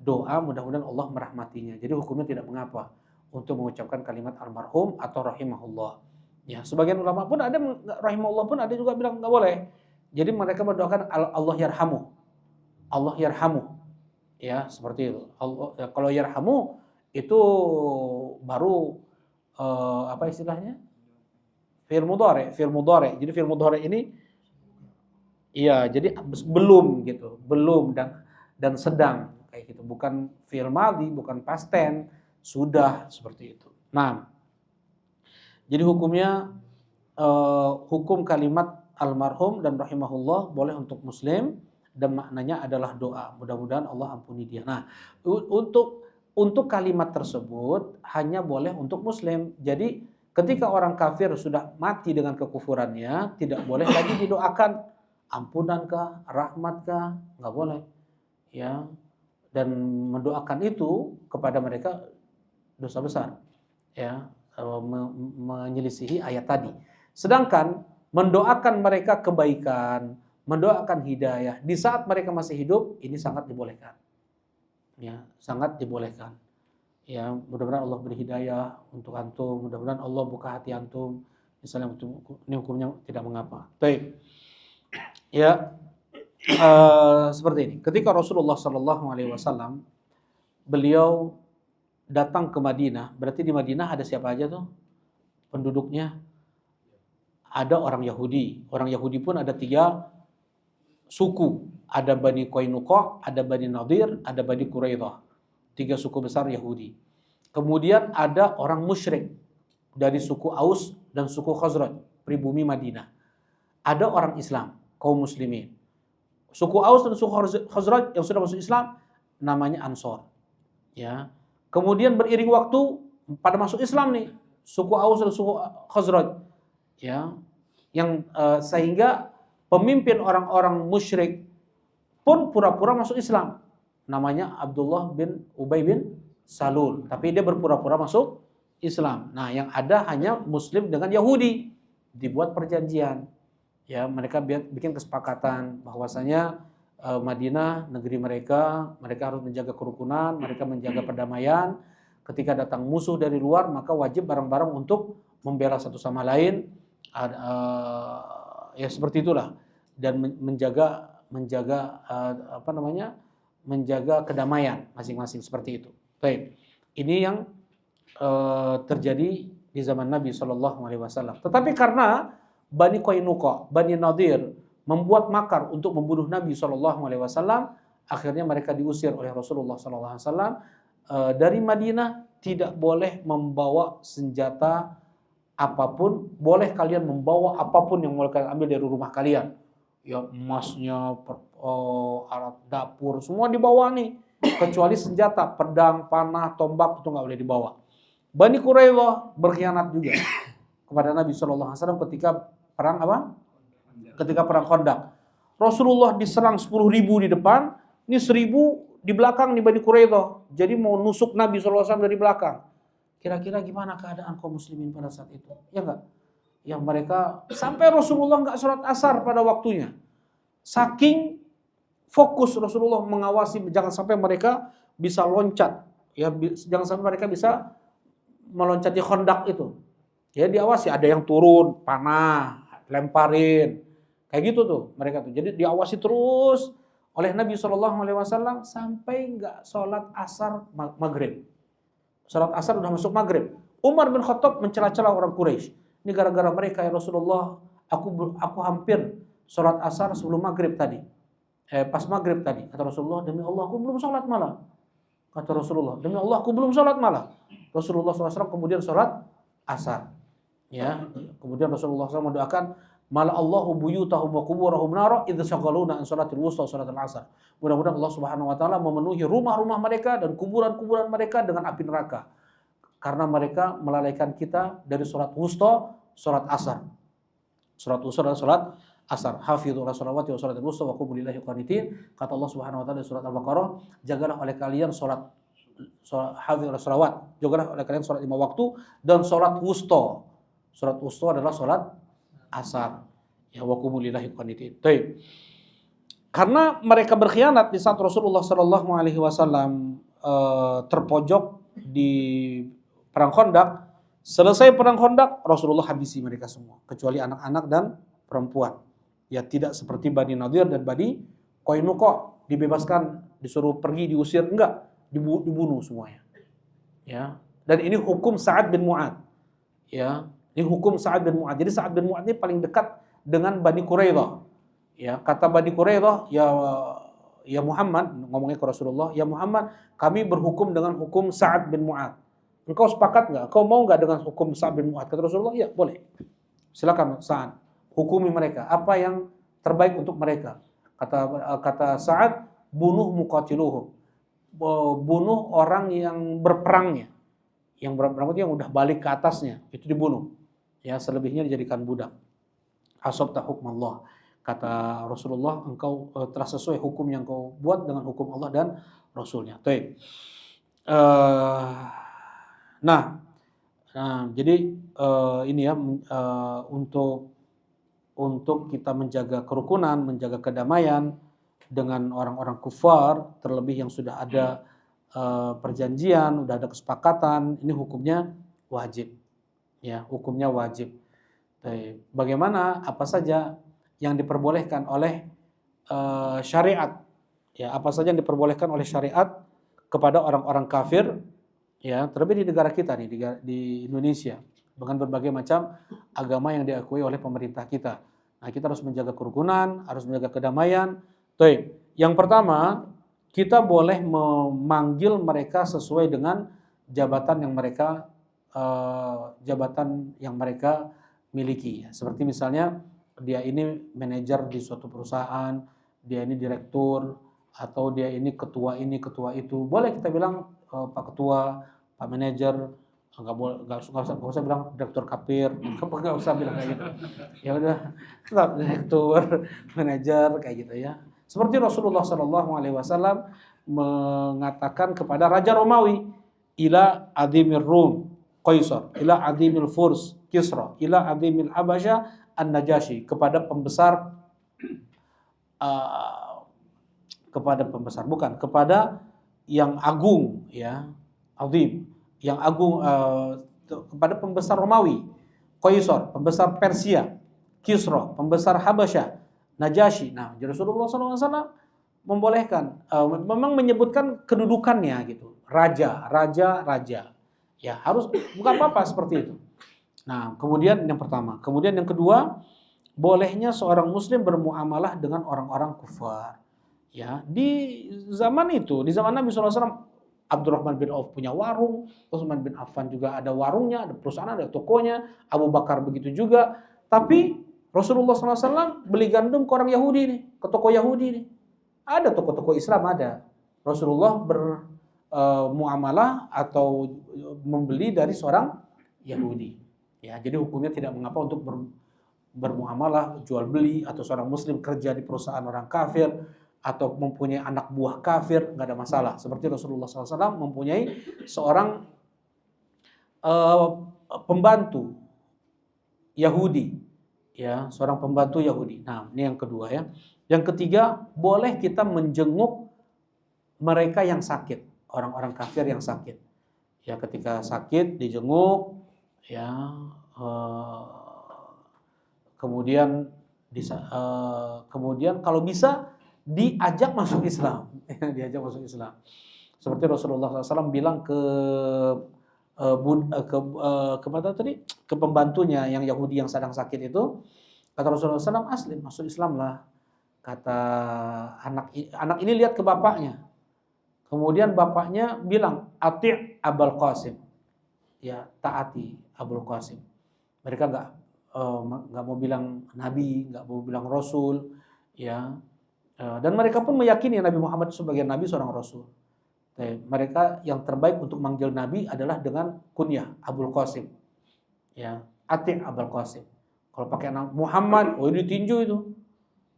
Doa mudah-mudahan Allah merahmatinya. Jadi hukumnya tidak mengapa untuk mengucapkan kalimat almarhum atau rahimahullah. Ya, sebagian ulama pun ada rahimahullah pun ada juga bilang enggak boleh. Jadi mereka mendoakan Allah yarhamu. Allah yarhamu. Ya, seperti itu. Allah, kalau yarhamu itu baru apa istilahnya? Fi'il mudhari. Jadi fi'il mudhari ini iya, jadi belum gitu, belum dan sedang kayak gitu. Bukan fi'il madhi, bukan past tense, sudah seperti itu. Nah, jadi hukumnya hukum kalimat almarhum dan rahimahullah boleh untuk muslim dan maknanya adalah doa. Mudah-mudahan Allah ampuni dia. Nah, untuk kalimat tersebut hanya boleh untuk muslim. Jadi ketika orang kafir sudah mati dengan kekufurannya, tidak boleh lagi didoakan ampunankah, rahmatkah, nggak boleh. Ya, dan mendoakan itu kepada mereka dosa besar. Ya, menyelisihi ayat tadi. Sedangkan mendoakan mereka kebaikan, mendoakan hidayah di saat mereka masih hidup, ini sangat dibolehkan. Ya, sangat dibolehkan. Ya, mudah-mudahan Allah beri hidayah untuk antum, mudah-mudahan Allah buka hati antum. Misalnya ini hukumnya tidak mengapa. Baik. Ya, seperti ini. Ketika Rasulullah SAW beliau datang ke Madinah, berarti di Madinah ada siapa aja tuh penduduknya? Ada orang Yahudi. Orang Yahudi pun ada 3 suku. Ada Bani Qainuqa, ada Bani Nadir, ada Bani Quraidah. 3 suku besar Yahudi. Kemudian ada orang musyrik dari suku Aus dan suku Khazraj, pribumi Madinah. Ada orang Islam, kaum muslimin. Suku Aus dan suku Khazraj yang sudah masuk Islam namanya Ansor. Ya. Kemudian beriring waktu pada masuk Islam nih, suku Aus dan suku Khazraj. Ya. Yang sehingga pemimpin orang-orang musyrik pun pura-pura masuk Islam. Namanya Abdullah bin Ubay bin Salul. Tapi dia berpura-pura masuk Islam. Nah, yang ada hanya Muslim dengan Yahudi. Dibuat perjanjian. Ya, mereka bikin kesepakatan bahwasanya Madinah, negeri mereka harus menjaga kerukunan, mereka menjaga perdamaian. Ketika datang musuh dari luar, maka wajib bareng-bareng untuk membela satu sama lain. Ya seperti itulah. Dan menjaga menjaga kedamaian masing-masing seperti itu. Baik. Ini yang terjadi di zaman Nabi SAW. Tetapi karena Bani Qainuqa, Bani Nadir membuat makar untuk membunuh Nabi SAW, akhirnya mereka diusir oleh Rasulullah SAW dari Madinah. Tidak boleh membawa senjata apapun, boleh kalian membawa apapun yang mau kalian ambil dari rumah kalian. Ya, emasnya, alat dapur, semua dibawa nih. Kecuali senjata, pedang, panah, tombak, itu nggak boleh dibawa. Bani Quraidah berkhianat juga kepada Nabi SAW ketika perang apa? Ketika perang Khandaq. Rasulullah diserang 10.000 di depan, ini 1.000 di belakang nih Bani Quraidah. Jadi mau nusuk Nabi SAW dari belakang. Kira-kira gimana keadaan kaum muslimin pada saat itu? Ya enggak? Yang mereka sampai Rasulullah nggak sholat asar pada waktunya. Saking fokus Rasulullah mengawasi jangan sampai mereka bisa loncat Ya, jangan sampai mereka bisa meloncati Khandaq itu. Ya, diawasi, ada yang turun, panah, lemparin. Kayak gitu tuh mereka tuh. Jadi diawasi terus oleh Nabi SAW sampai nggak sholat asar maghrib. Sholat asar udah masuk maghrib. Umar bin Khattab mencela-cela orang Quraisy. Ini gara-gara mereka ya Rasulullah, aku hampir sholat asar sebelum maghrib tadi. Pas maghrib tadi. Kata Rasulullah, demi Allah aku belum sholat malah. Kata Rasulullah, demi Allah aku belum sholat malah. Rasulullah SAW kemudian sholat asar. Ya, kemudian Rasulullah SAW mendoakan, mala Allahu buyutahum wa quburahum nara idza syaghaluna an salatil wusta wa salatil asar. Mudah-mudahan Allah Subhanahu wa taala memenuhi rumah-rumah mereka dan kuburan-kuburan mereka dengan api neraka. Karena mereka melalaikan kita dari salat wusta, salat asar. Salat wusta adalah salat asar. Hafidhu ala sholawati wa salatil wusta wa qumu lillahi qanitin. Kata Allah Subhanahu wa taala di surat Al-Baqarah, jagalah oleh kalian salat hafidhu ala sholawat, jagalah oleh kalian salat 5 waktu dan salat wusta. Salat wusta adalah salat asar. Ya, wa qumu lillahi qanitin. Baik. Karena mereka berkhianat di saat Rasulullah sallallahu alaihi wasallam terpojok di perang Khandaq, selesai perang Khandaq, Rasulullah habisi mereka semua kecuali anak-anak dan perempuan. Ya, tidak seperti Bani Nadir dan Bani Qainuqa dibebaskan, disuruh pergi, diusir, enggak, dibunuh semuanya. Ya. Dan ini hukum Sa'ad bin Mu'ad. Ya. Ini hukum Sa'ad bin Mu'ad. Jadi Sa'ad bin Mu'ad ini paling dekat dengan Bani Quraidah. Ya, kata Bani Quraidah, ya Muhammad, ngomongnya ke Rasulullah, ya Muhammad, kami berhukum dengan hukum Sa'ad bin Mu'ad. Engkau sepakat nggak? Kau mau nggak dengan hukum Sa'ad bin Mu'ad? Kata Rasulullah, ya boleh. Silakan Sa'ad, hukumi mereka. Apa yang terbaik untuk mereka? Kata Sa'ad, bunuh muqatiluhum. Bunuh orang yang berperangnya. Yang berperang itu yang udah balik ke atasnya, itu dibunuh. Ya, selebihnya dijadikan budak. Asabta hukmallah. Kata Rasulullah, engkau telah sesuai hukum yang kau buat dengan hukum Allah dan Rasulnya. Jadi ini ya, untuk kita menjaga kerukunan, menjaga kedamaian dengan orang-orang kufar, terlebih yang sudah ada perjanjian, sudah ada kesepakatan, ini hukumnya wajib. Ya, hukumnya wajib. Bagaimana, apa saja yang diperbolehkan oleh syariat, ya, apa saja yang diperbolehkan oleh syariat kepada orang-orang kafir, ya, terlebih di negara kita nih, di Indonesia, dengan berbagai macam agama yang diakui oleh pemerintah kita. Nah, kita harus menjaga kerukunan, harus menjaga kedamaian. Yang pertama, kita boleh memanggil mereka sesuai dengan jabatan yang mereka miliki. Seperti misalnya dia ini manajer di suatu perusahaan, dia ini direktur, atau dia ini ketua itu. Boleh kita bilang Pak Ketua, Pak Manajer, nggak usah bilang direktur kapir, nggak usah bilang kayak gitu. Ya udah, tetap direktur, manajer kayak gitu ya. Seperti Rasulullah SAW mengatakan kepada Raja Romawi, ila adimir Rum Qaisar, ila adimil Furs Kisra, ila adimil Habasya An-Najashi, kepada pembesar yang agung, ya, azim, yang agung, kepada pembesar Romawi, Qaisar, pembesar Persia, Kisra, pembesar Habasya, Najashi. Nah, jadi Rasulullah SAW membolehkan, memang menyebutkan kedudukannya gitu, raja. Ya, harus, bukan apa-apa seperti itu. Nah, kemudian yang pertama. Kemudian yang kedua, bolehnya seorang muslim bermuamalah dengan orang-orang kufar. Ya, di zaman Nabi SAW, Abdurrahman bin Auf punya warung, Utsman bin Affan juga ada warungnya, ada perusahaan, ada tokonya, Abu Bakar begitu juga. Tapi Rasulullah SAW beli gandum ke orang Yahudi nih, ke toko Yahudi nih. Ada toko-toko Islam ada. Rasulullah bermuamalah atau membeli dari seorang Yahudi. Ya, jadi hukumnya tidak mengapa untuk bermuamalah, jual beli, atau seorang muslim kerja di perusahaan orang kafir atau mempunyai anak buah kafir, nggak ada masalah. Seperti Rasulullah SAW mempunyai seorang pembantu Yahudi, ya, seorang pembantu Yahudi. Nah, ini yang kedua ya. Yang ketiga, boleh kita menjenguk mereka yang sakit, orang-orang kafir yang sakit. Ya, ketika sakit dijenguk, ya, kemudian kemudian kalau bisa diajak masuk Islam, diajak masuk Islam. Seperti Rasulullah SAW bilang kepada tadi ke pembantunya yang Yahudi yang sedang sakit itu, kata Rasulullah SAW, aslim, masuk Islam lah. Kata anak ini lihat ke bapaknya. Kemudian bapaknya bilang, ati' Abul Qasim. Ya, taati Abul Qasim. Mereka nggak mau bilang nabi, nggak mau bilang rasul, ya. Dan mereka pun meyakini Nabi Muhammad sebagai nabi, seorang rasul. Mereka yang terbaik untuk manggil nabi adalah dengan kunyah Abul Qasim. Ya, ati' Abul Qasim. Kalau pakai nama Muhammad, ditinju itu.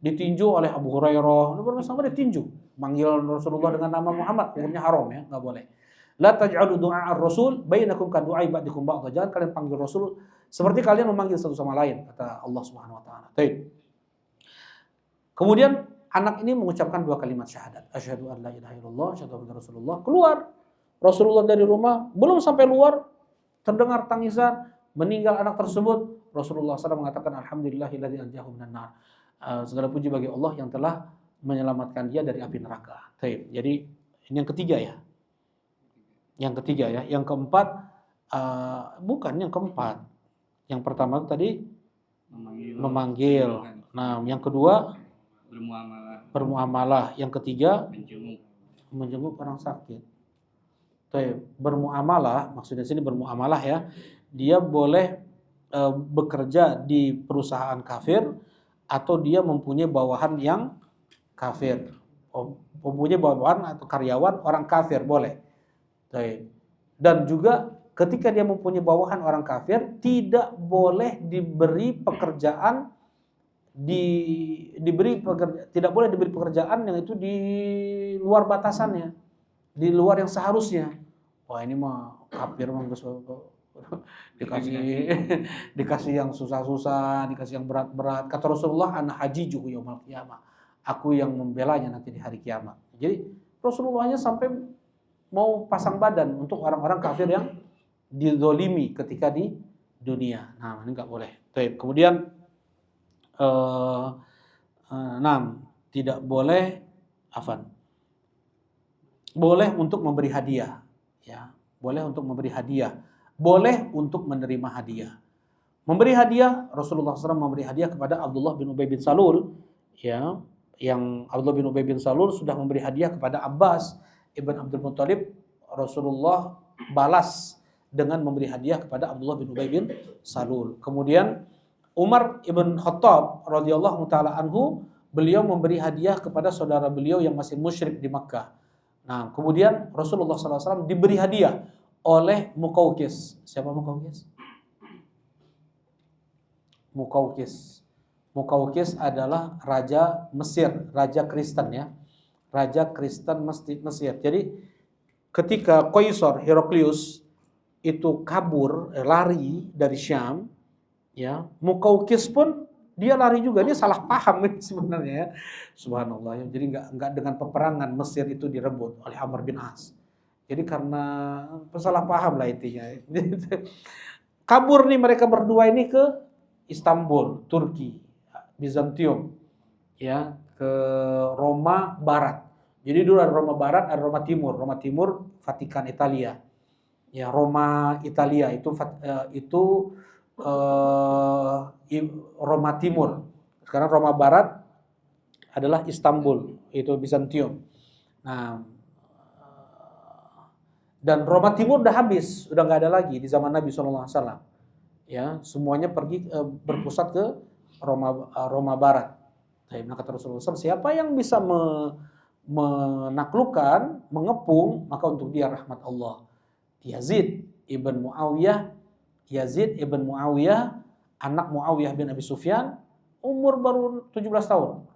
Ditinju oleh Abu Hurairah, bersama ditinju. Manggil Rasulullah dengan nama Muhammad, hukumnya haram, ya, nggak boleh. La taj'alu du'a ar-rasul bainakum ka du'a ba'dikum ba'd. Jangan kalian panggil Rasul seperti kalian memanggil satu sama lain, kata Allah Subhanahu wa taala. Baik. Kemudian anak ini mengucapkan 2 kalimat syahadat. Asyhadu an la ilaha illallah, asyhadu anna Rasulullah. Keluar Rasulullah dari rumah, belum sampai luar terdengar tangisan, meninggal anak tersebut. Rasulullah SAW mengatakan alhamdulillahilladzi anjahu minan nar. Segala puji bagi Allah yang telah menyelamatkan dia dari api neraka. Baik. Jadi ini yang ketiga ya. Yang ketiga ya. Yang keempat bukan yang keempat. Yang pertama tadi memanggil. Nah, yang kedua bermuamalah. Yang ketiga menjenguk orang sakit. Baik. Bermuamalah, maksudnya sini bermuamalah ya. Dia boleh bekerja di perusahaan kafir atau dia mempunyai bawahan yang kafir, mempunyai bawahan atau karyawan orang kafir boleh. Dan juga ketika dia mempunyai bawahan orang kafir, tidak boleh diberi pekerjaan tidak boleh diberi pekerjaan yang itu di luar batasannya, di luar yang seharusnya. Wah, ini mah kafir mah dikasih yang susah-susah, dikasih yang berat-berat. Kata Rasulullah, ana hajiju yaumil qiyamah. Aku yang membelanya nanti di hari kiamat. Jadi Rasulullahnya sampai mau pasang badan untuk orang-orang kafir yang dizolimi ketika di dunia. Nah, ini nggak boleh. Kemudian tidak boleh boleh untuk memberi hadiah, ya. Boleh untuk memberi hadiah. Boleh untuk menerima hadiah. Memberi hadiah, Rasulullah SAW memberi hadiah kepada Abdullah bin Ubay bin Salul, ya, yang Abdullah bin Ubay bin Salul sudah memberi hadiah kepada Abbas ibn Abdul Muttalib. Rasulullah balas dengan memberi hadiah kepada Abdullah bin Ubay bin Salul. Kemudian Umar ibn Khattab radhiyallahu taala anhu, beliau memberi hadiah kepada saudara beliau yang masih musyrik di Makkah. Nah, kemudian Rasulullah SAW diberi hadiah oleh Muqawqis. Siapa Muqawqis? Muqawqis adalah raja Mesir, raja Kristen ya. Raja Kristen Mesir. Jadi ketika Qaisar Heraklius itu kabur, lari dari Syam, ya, Muqawqis pun dia lari juga. Dia salah paham sebenarnya ya. Subhanallah ya. Jadi enggak dengan peperangan Mesir itu direbut oleh Amr bin As. Jadi karena salah paham lah intinya. Kabur nih mereka berdua ini ke Istanbul, Turki, Bizantium, ya, ke Roma Barat. Jadi dulu ada Roma Barat, ada Roma Timur. Roma Timur Vatikan Italia. Ya, Roma Italia itu Roma Timur. Sekarang Roma Barat adalah Istanbul, itu Bizantium. Nah, dan Roma Timur udah habis, udah nggak ada lagi di zaman Nabi SAW. Ya, semuanya pergi berpusat ke Roma Barat. Nah, kata Rasulullah SAW, siapa yang bisa menaklukkan, mengepung, maka untuk dia rahmat Allah. Yazid ibn Muawiyah, anak Muawiyah bin Abi Sufyan, umur baru 17 tahun.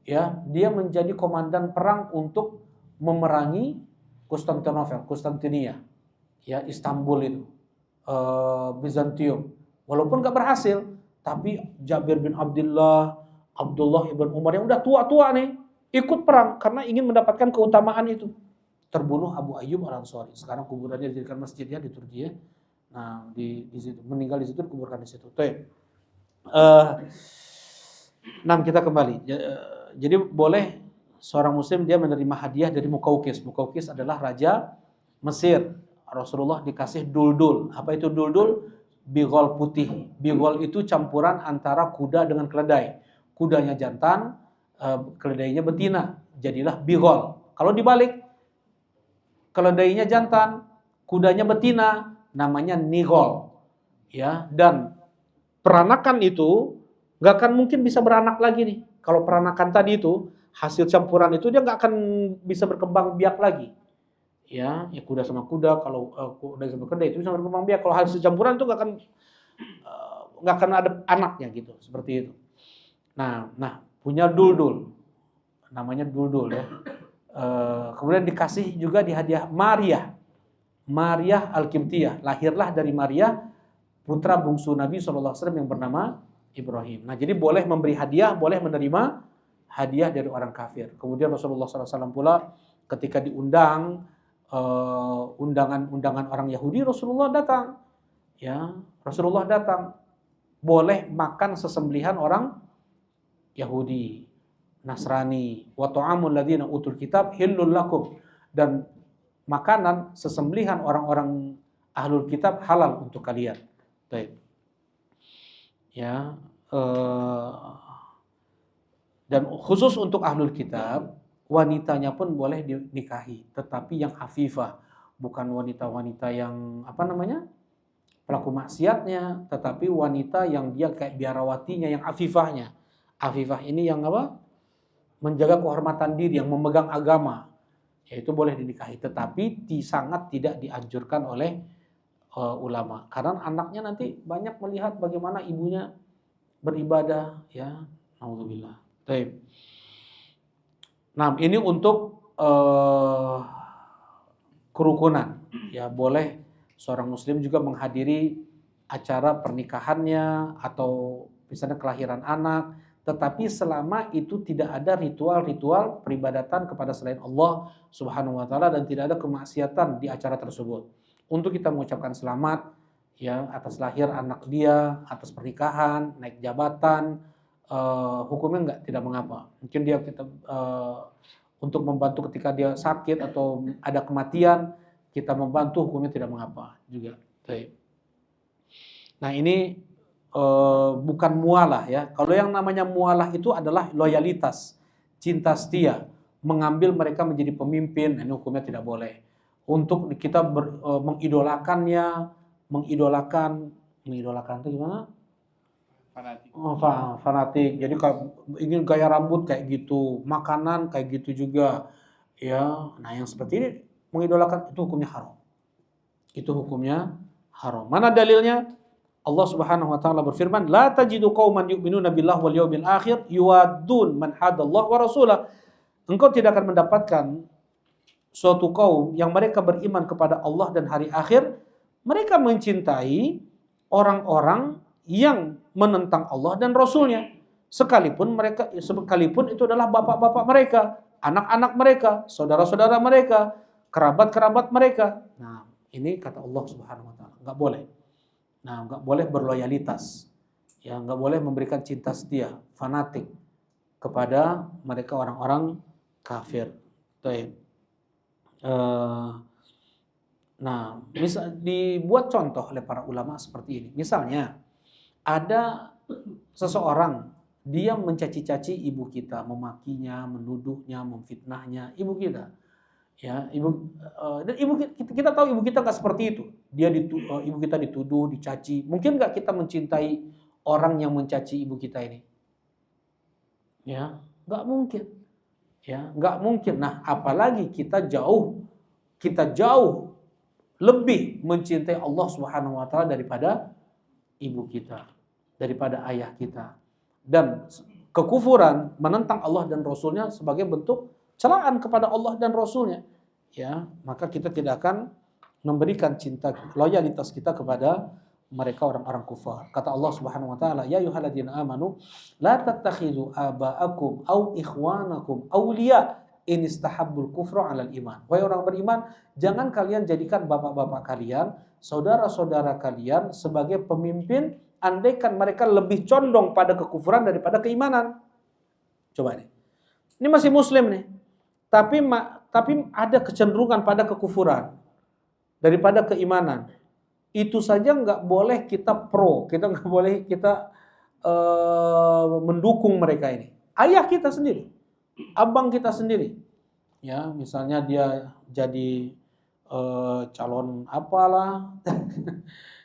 Ya, dia menjadi komandan perang untuk memerangi Konstantinia, ya, Istanbul itu, Bizantium. Walaupun gak berhasil, tapi Jabir bin Abdullah ibn Umar yang udah tua-tua nih, ikut perang karena ingin mendapatkan keutamaan itu. terbunuh Abu Ayyub Al-Ansari. Sekarang kuburannya dijadikan masjid ya di Turki ya. Nah, di situ meninggal di situ, dikuburkan di situ. Nah, kita kembali. Jadi boleh seorang muslim dia menerima hadiah dari Muqawqis. Muqawqis adalah raja Mesir. Rasulullah dikasih duldul. Apa itu duldul? Bigol putih. Bigol itu campuran antara kuda dengan keledai. Kudanya jantan, keledainya betina. Jadilah bigol. Kalau dibalik, keledainya jantan, kudanya betina, namanya nigol. Ya, dan peranakan itu nggak akan mungkin bisa beranak lagi nih. Kalau peranakan tadi itu hasil campuran itu dia nggak akan bisa berkembang biak lagi. Ya kuda sama kuda, kalau kuda sama kuda itu bisa berkembang biak. Kalau hasil campuran itu nggak akan ada anaknya gitu, seperti itu. Nah punya duldul, namanya duldul ya. Kemudian dikasih juga di hadiah Maryah Al-Qibtiyah, lahirlah dari Maryah putra bungsu Nabi SAW yang bernama Ibrahim. Nah jadi boleh memberi hadiah, boleh menerima hadiah dari orang kafir. Kemudian Rasulullah SAW pula ketika diundang undangan orang Yahudi, Rasulullah datang. Ya, Rasulullah datang. Boleh makan sesembelihan orang Yahudi, Nasrani, wa ta'amul ladzina utul kitab hillul lakum, dan makanan sesembelihan orang-orang ahlul kitab halal untuk kalian. Baik. Ya, dan khusus untuk ahlul kitab, wanitanya pun boleh dinikahi, tetapi yang afifah, bukan wanita-wanita yang pelaku maksiatnya, tetapi wanita yang dia kayak biarawatinya, yang afifahnya. Afifah ini yang menjaga kehormatan diri, yang memegang agama, yaitu boleh dinikahi, tetapi sangat tidak dianjurkan oleh ulama, karena anaknya nanti banyak melihat bagaimana ibunya beribadah, ya, naudzubillah. Baik. Nah, ini untuk kerukunan, ya, boleh seorang muslim juga menghadiri acara pernikahannya atau misalnya kelahiran anak, tetapi selama itu tidak ada ritual-ritual peribadatan kepada selain Allah Subhanahu wa taala dan tidak ada kemaksiatan di acara tersebut. Untuk kita mengucapkan selamat ya atas lahir anak dia, atas pernikahan, naik jabatan, hukumnya tidak mengapa. Mungkin dia untuk membantu ketika dia sakit atau ada kematian, kita membantu, hukumnya tidak mengapa juga. Nah, ini bukan mualah ya. Kalau yang namanya mualah itu adalah loyalitas, cinta setia, mengambil mereka menjadi pemimpin, ini hukumnya tidak boleh. Untuk kita mengidolakannya, mengidolakan itu gimana? Fanatik. Fanatik. Jadi ingin gaya rambut kayak gitu, makanan kayak gitu juga. Ya, nah yang seperti ini mengidolakan, itu hukumnya haram. Itu hukumnya haram. Mana dalilnya? Allah Subhanahu wa taala berfirman, "La tajidu qauman yu'minuna billahi wal yawmil akhir yuwaddun man hadallahu wa rasulah." Engkau tidak akan mendapatkan suatu kaum yang mereka beriman kepada Allah dan hari akhir, mereka mencintai orang-orang yang menentang Allah dan Rasulnya, sekalipun itu adalah bapak-bapak mereka, anak-anak mereka, saudara-saudara mereka, kerabat-kerabat mereka. Nah, ini kata Allah Subhanahu wa taala, enggak boleh. Nah, enggak boleh berloyalitas. Ya, enggak boleh memberikan cinta setia, fanatik kepada mereka orang-orang kafir. Baik. Nah, dibuat contoh oleh para ulama seperti ini. Misalnya, ada seseorang dia mencaci-caci ibu kita, memakinya, menuduhnya, memfitnahnya ibu kita. Ya, dan kita tahu ibu kita nggak seperti itu. Ibu kita dituduh, dicaci. Mungkin nggak kita mencintai orang yang mencaci ibu kita ini? Ya, nggak mungkin. Ya, nggak mungkin. Nah, apalagi kita jauh lebih mencintai Allah Subhanahu wa taala daripada ibu kita, daripada ayah kita. Dan kekufuran menentang Allah dan Rasulnya sebagai bentuk celaan kepada Allah dan Rasulnya, ya, maka kita tidak akan memberikan cinta, loyalitas kita kepada mereka orang-orang kufar. Kata Allah Subhanahu wa taala, ya ayyuhalladzina amanu la tattakhidhu aba'akum aw ikhwanakum awliya inistahabbul kufra 'alal iman. Wahai orang beriman, jangan kalian jadikan bapak-bapak kalian, saudara-saudara kalian sebagai pemimpin andaikan mereka lebih condong pada kekufuran daripada keimanan. Coba nih. Ini masih muslim nih. Tapi ada kecenderungan pada kekufuran daripada keimanan. Itu saja nggak boleh kita kita nggak boleh kita mendukung mereka ini. Ayah kita sendiri, abang kita sendiri, ya misalnya dia jadi calon apalah,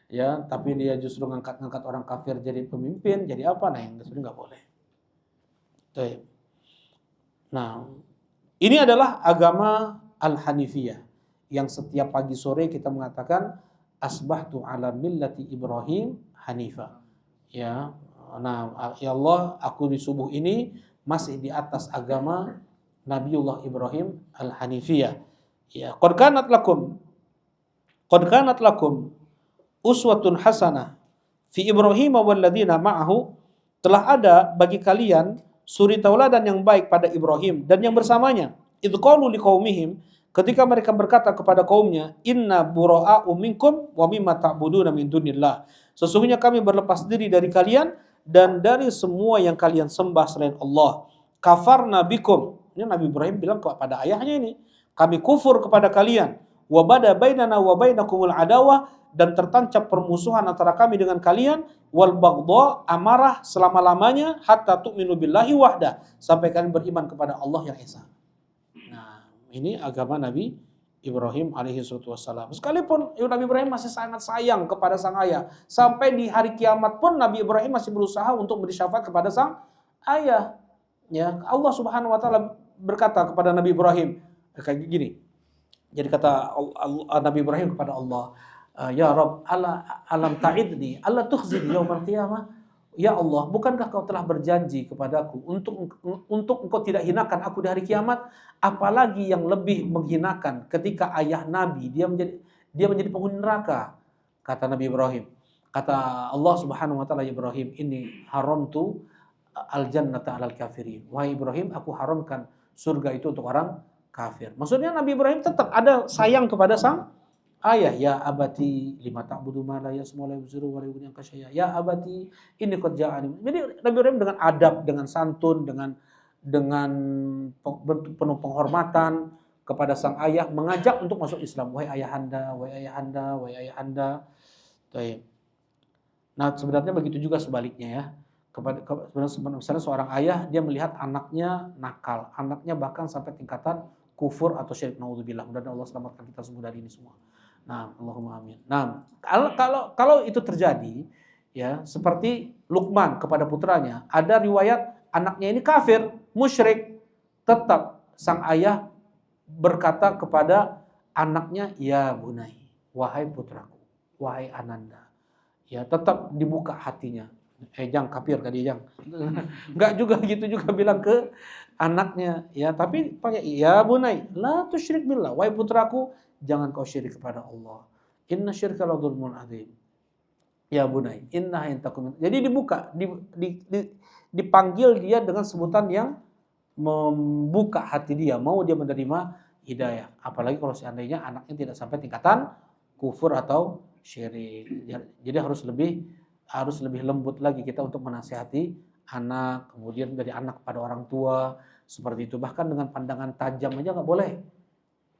ya tapi dia justru ngangkat orang kafir jadi pemimpin, jadi apa? Nah yang sebenarnya nggak boleh. Nah ini adalah agama Al-Hanifiyah yang setiap pagi sore kita mengatakan asbahtu ala millati Ibrahim Hanifa. Ya, nah ya Allah, aku di subuh ini masih di atas agama Nabiullah Ibrahim Al-Hanifiyah. Ya, qad kanat lakum uswatun hasanah fi Ibrahim wal ladzina ma'ahu. Telah ada bagi kalian suri tauladan yang baik pada Ibrahim dan yang bersamanya. Idz qalu liqaumihim, ketika mereka berkata kepada kaumnya, inna bura'a'u minkum wa mimma ta'buduna min dunillah. Sesungguhnya kami berlepas diri dari kalian dan dari semua yang kalian sembah selain Allah. Kafarna bikum. Ini Nabi Ibrahim bilang kepada ayahnya ini, kami kufur kepada kalian. Wa bada bainana wa bainakumul adawah, dan tertancap permusuhan antara kami dengan kalian, wal baghdha, amarah selama-lamanya, hatta tu'minu billahi wahda, sampai kalian beriman kepada Allah yang esa. Nah, ini agama Nabi Ibrahim alaihi wassalam. Sekalipun Nabi Ibrahim masih sangat sayang kepada sang ayah, sampai di hari kiamat pun Nabi Ibrahim masih berusaha untuk beri syafaat kepada sang ayah. Ya, Allah Subhanahu wa taala berkata kepada Nabi Ibrahim kayak gini. Jadi kata Nabi Ibrahim kepada Allah, ya Rabb, alam ta'idni alla tukhzini yaumal qiyamah. Ya Allah, bukankah kau telah berjanji kepadaku untuk engkau tidak hinakan aku di hari kiamat? Apalagi yang lebih menghinakan ketika ayah Nabi dia menjadi penghuni neraka. Kata Nabi Ibrahim. Kata Allah Subhanahu wa taala, Ibrahim, ini haramtu al-jannata 'alal kafirin. Wahai Ibrahim, aku haramkan surga itu untuk orang kafir. Maksudnya Nabi Ibrahim tetap ada sayang kepada sang ayah. Ya abati lima ta'budu ma la yasma'u wa la yubsiru wa la yughni anka syai'a. Ya abati inni qad ja'ani. Jadi Nabi Ibrahim dengan adab, dengan santun, dengan penuh penghormatan kepada sang ayah, mengajak untuk masuk Islam. Wahai ayahanda, wahai ayahanda, wahai ayahanda. Nah, sebenarnya begitu juga sebaliknya ya. Misalnya seorang ayah dia melihat anaknya nakal, anaknya bahkan sampai tingkatan kufur atau syirik, naudzubillah. Mudah-mudahan Allah selamatkan kita semua dari ini semua. Nah, Allahumma amin. Nah, kalau itu terjadi ya, seperti Luqman kepada putranya, ada riwayat anaknya ini kafir, musyrik, tetap sang ayah berkata kepada anaknya, ya bunai, wahai putraku, wahai ananda. Ya, tetap dibuka hatinya. Jangan kafir tadi, jangan. Enggak juga gitu juga bilang ke anaknya, ya, tapi pakai ya bunai, la tusyrik billah, wahai putraku, jangan kau syirik kepada Allah. Inna syirka la dzulmun adzim. Ya bunai, inna in takum. Jadi dibuka, dipanggil dia dengan sebutan yang membuka hati dia, mau dia menerima hidayah. Apalagi kalau seandainya anaknya tidak sampai tingkatan kufur atau syirik. Jadi harus lebih lembut lagi kita untuk menasihati anak, kemudian dari anak pada orang tua seperti itu. Bahkan dengan pandangan tajam aja nggak boleh.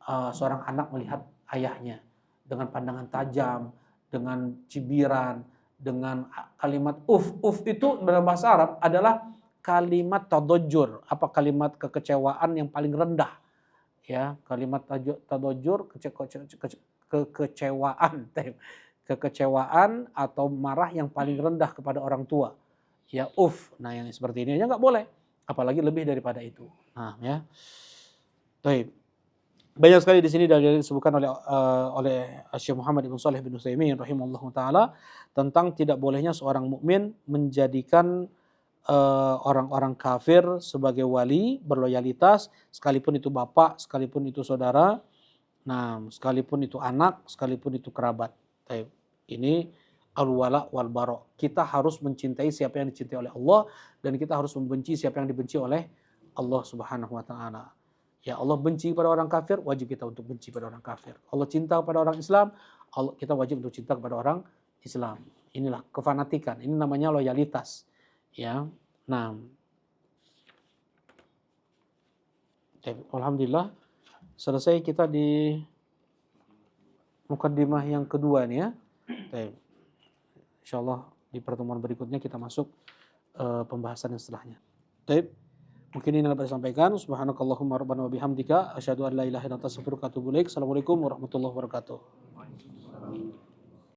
Seorang anak melihat ayahnya dengan pandangan tajam, dengan cibiran, dengan kalimat uf itu dalam bahasa Arab adalah kalimat tadajjur, apa kalimat kekecewaan yang paling rendah. Ya, kalimat tadajjur, kekecewaan atau marah yang paling rendah kepada orang tua. Ya, nah yang seperti ini aja nggak boleh, apalagi lebih daripada itu. Nah, ya. Baik. Banyak sekali di sini dalil disebutkan oleh Syekh Muhammad bin Shalih bin Utsaimin rahimahullahu taala tentang tidak bolehnya seorang mukmin menjadikan orang-orang kafir sebagai wali, berloyalitas, sekalipun itu bapak, sekalipun itu saudara, nah, sekalipun itu anak, sekalipun itu kerabat. Ini al-wala wal bara. Kita harus mencintai siapa yang dicintai oleh Allah dan kita harus membenci siapa yang dibenci oleh Allah Subhanahu wa taala. Ya, Allah benci pada orang kafir, wajib kita untuk benci pada orang kafir. Allah cinta pada orang Islam, kita wajib untuk cinta kepada orang Islam. Inilah kefanatikan, ini namanya loyalitas. Ya. Nah, alhamdulillah selesai kita di mukaddimah yang kedua nih ya. Insyaallah di pertemuan berikutnya kita masuk pembahasan yang setelahnya. Mungkin ini yang dapat disampaikan. Subhanakallahumma rabbana wa bihamdika asyhadu an la ilaha illa anta astaghfiruka wa atubu ilaik. Assalamualaikum warahmatullahi wabarakatuh.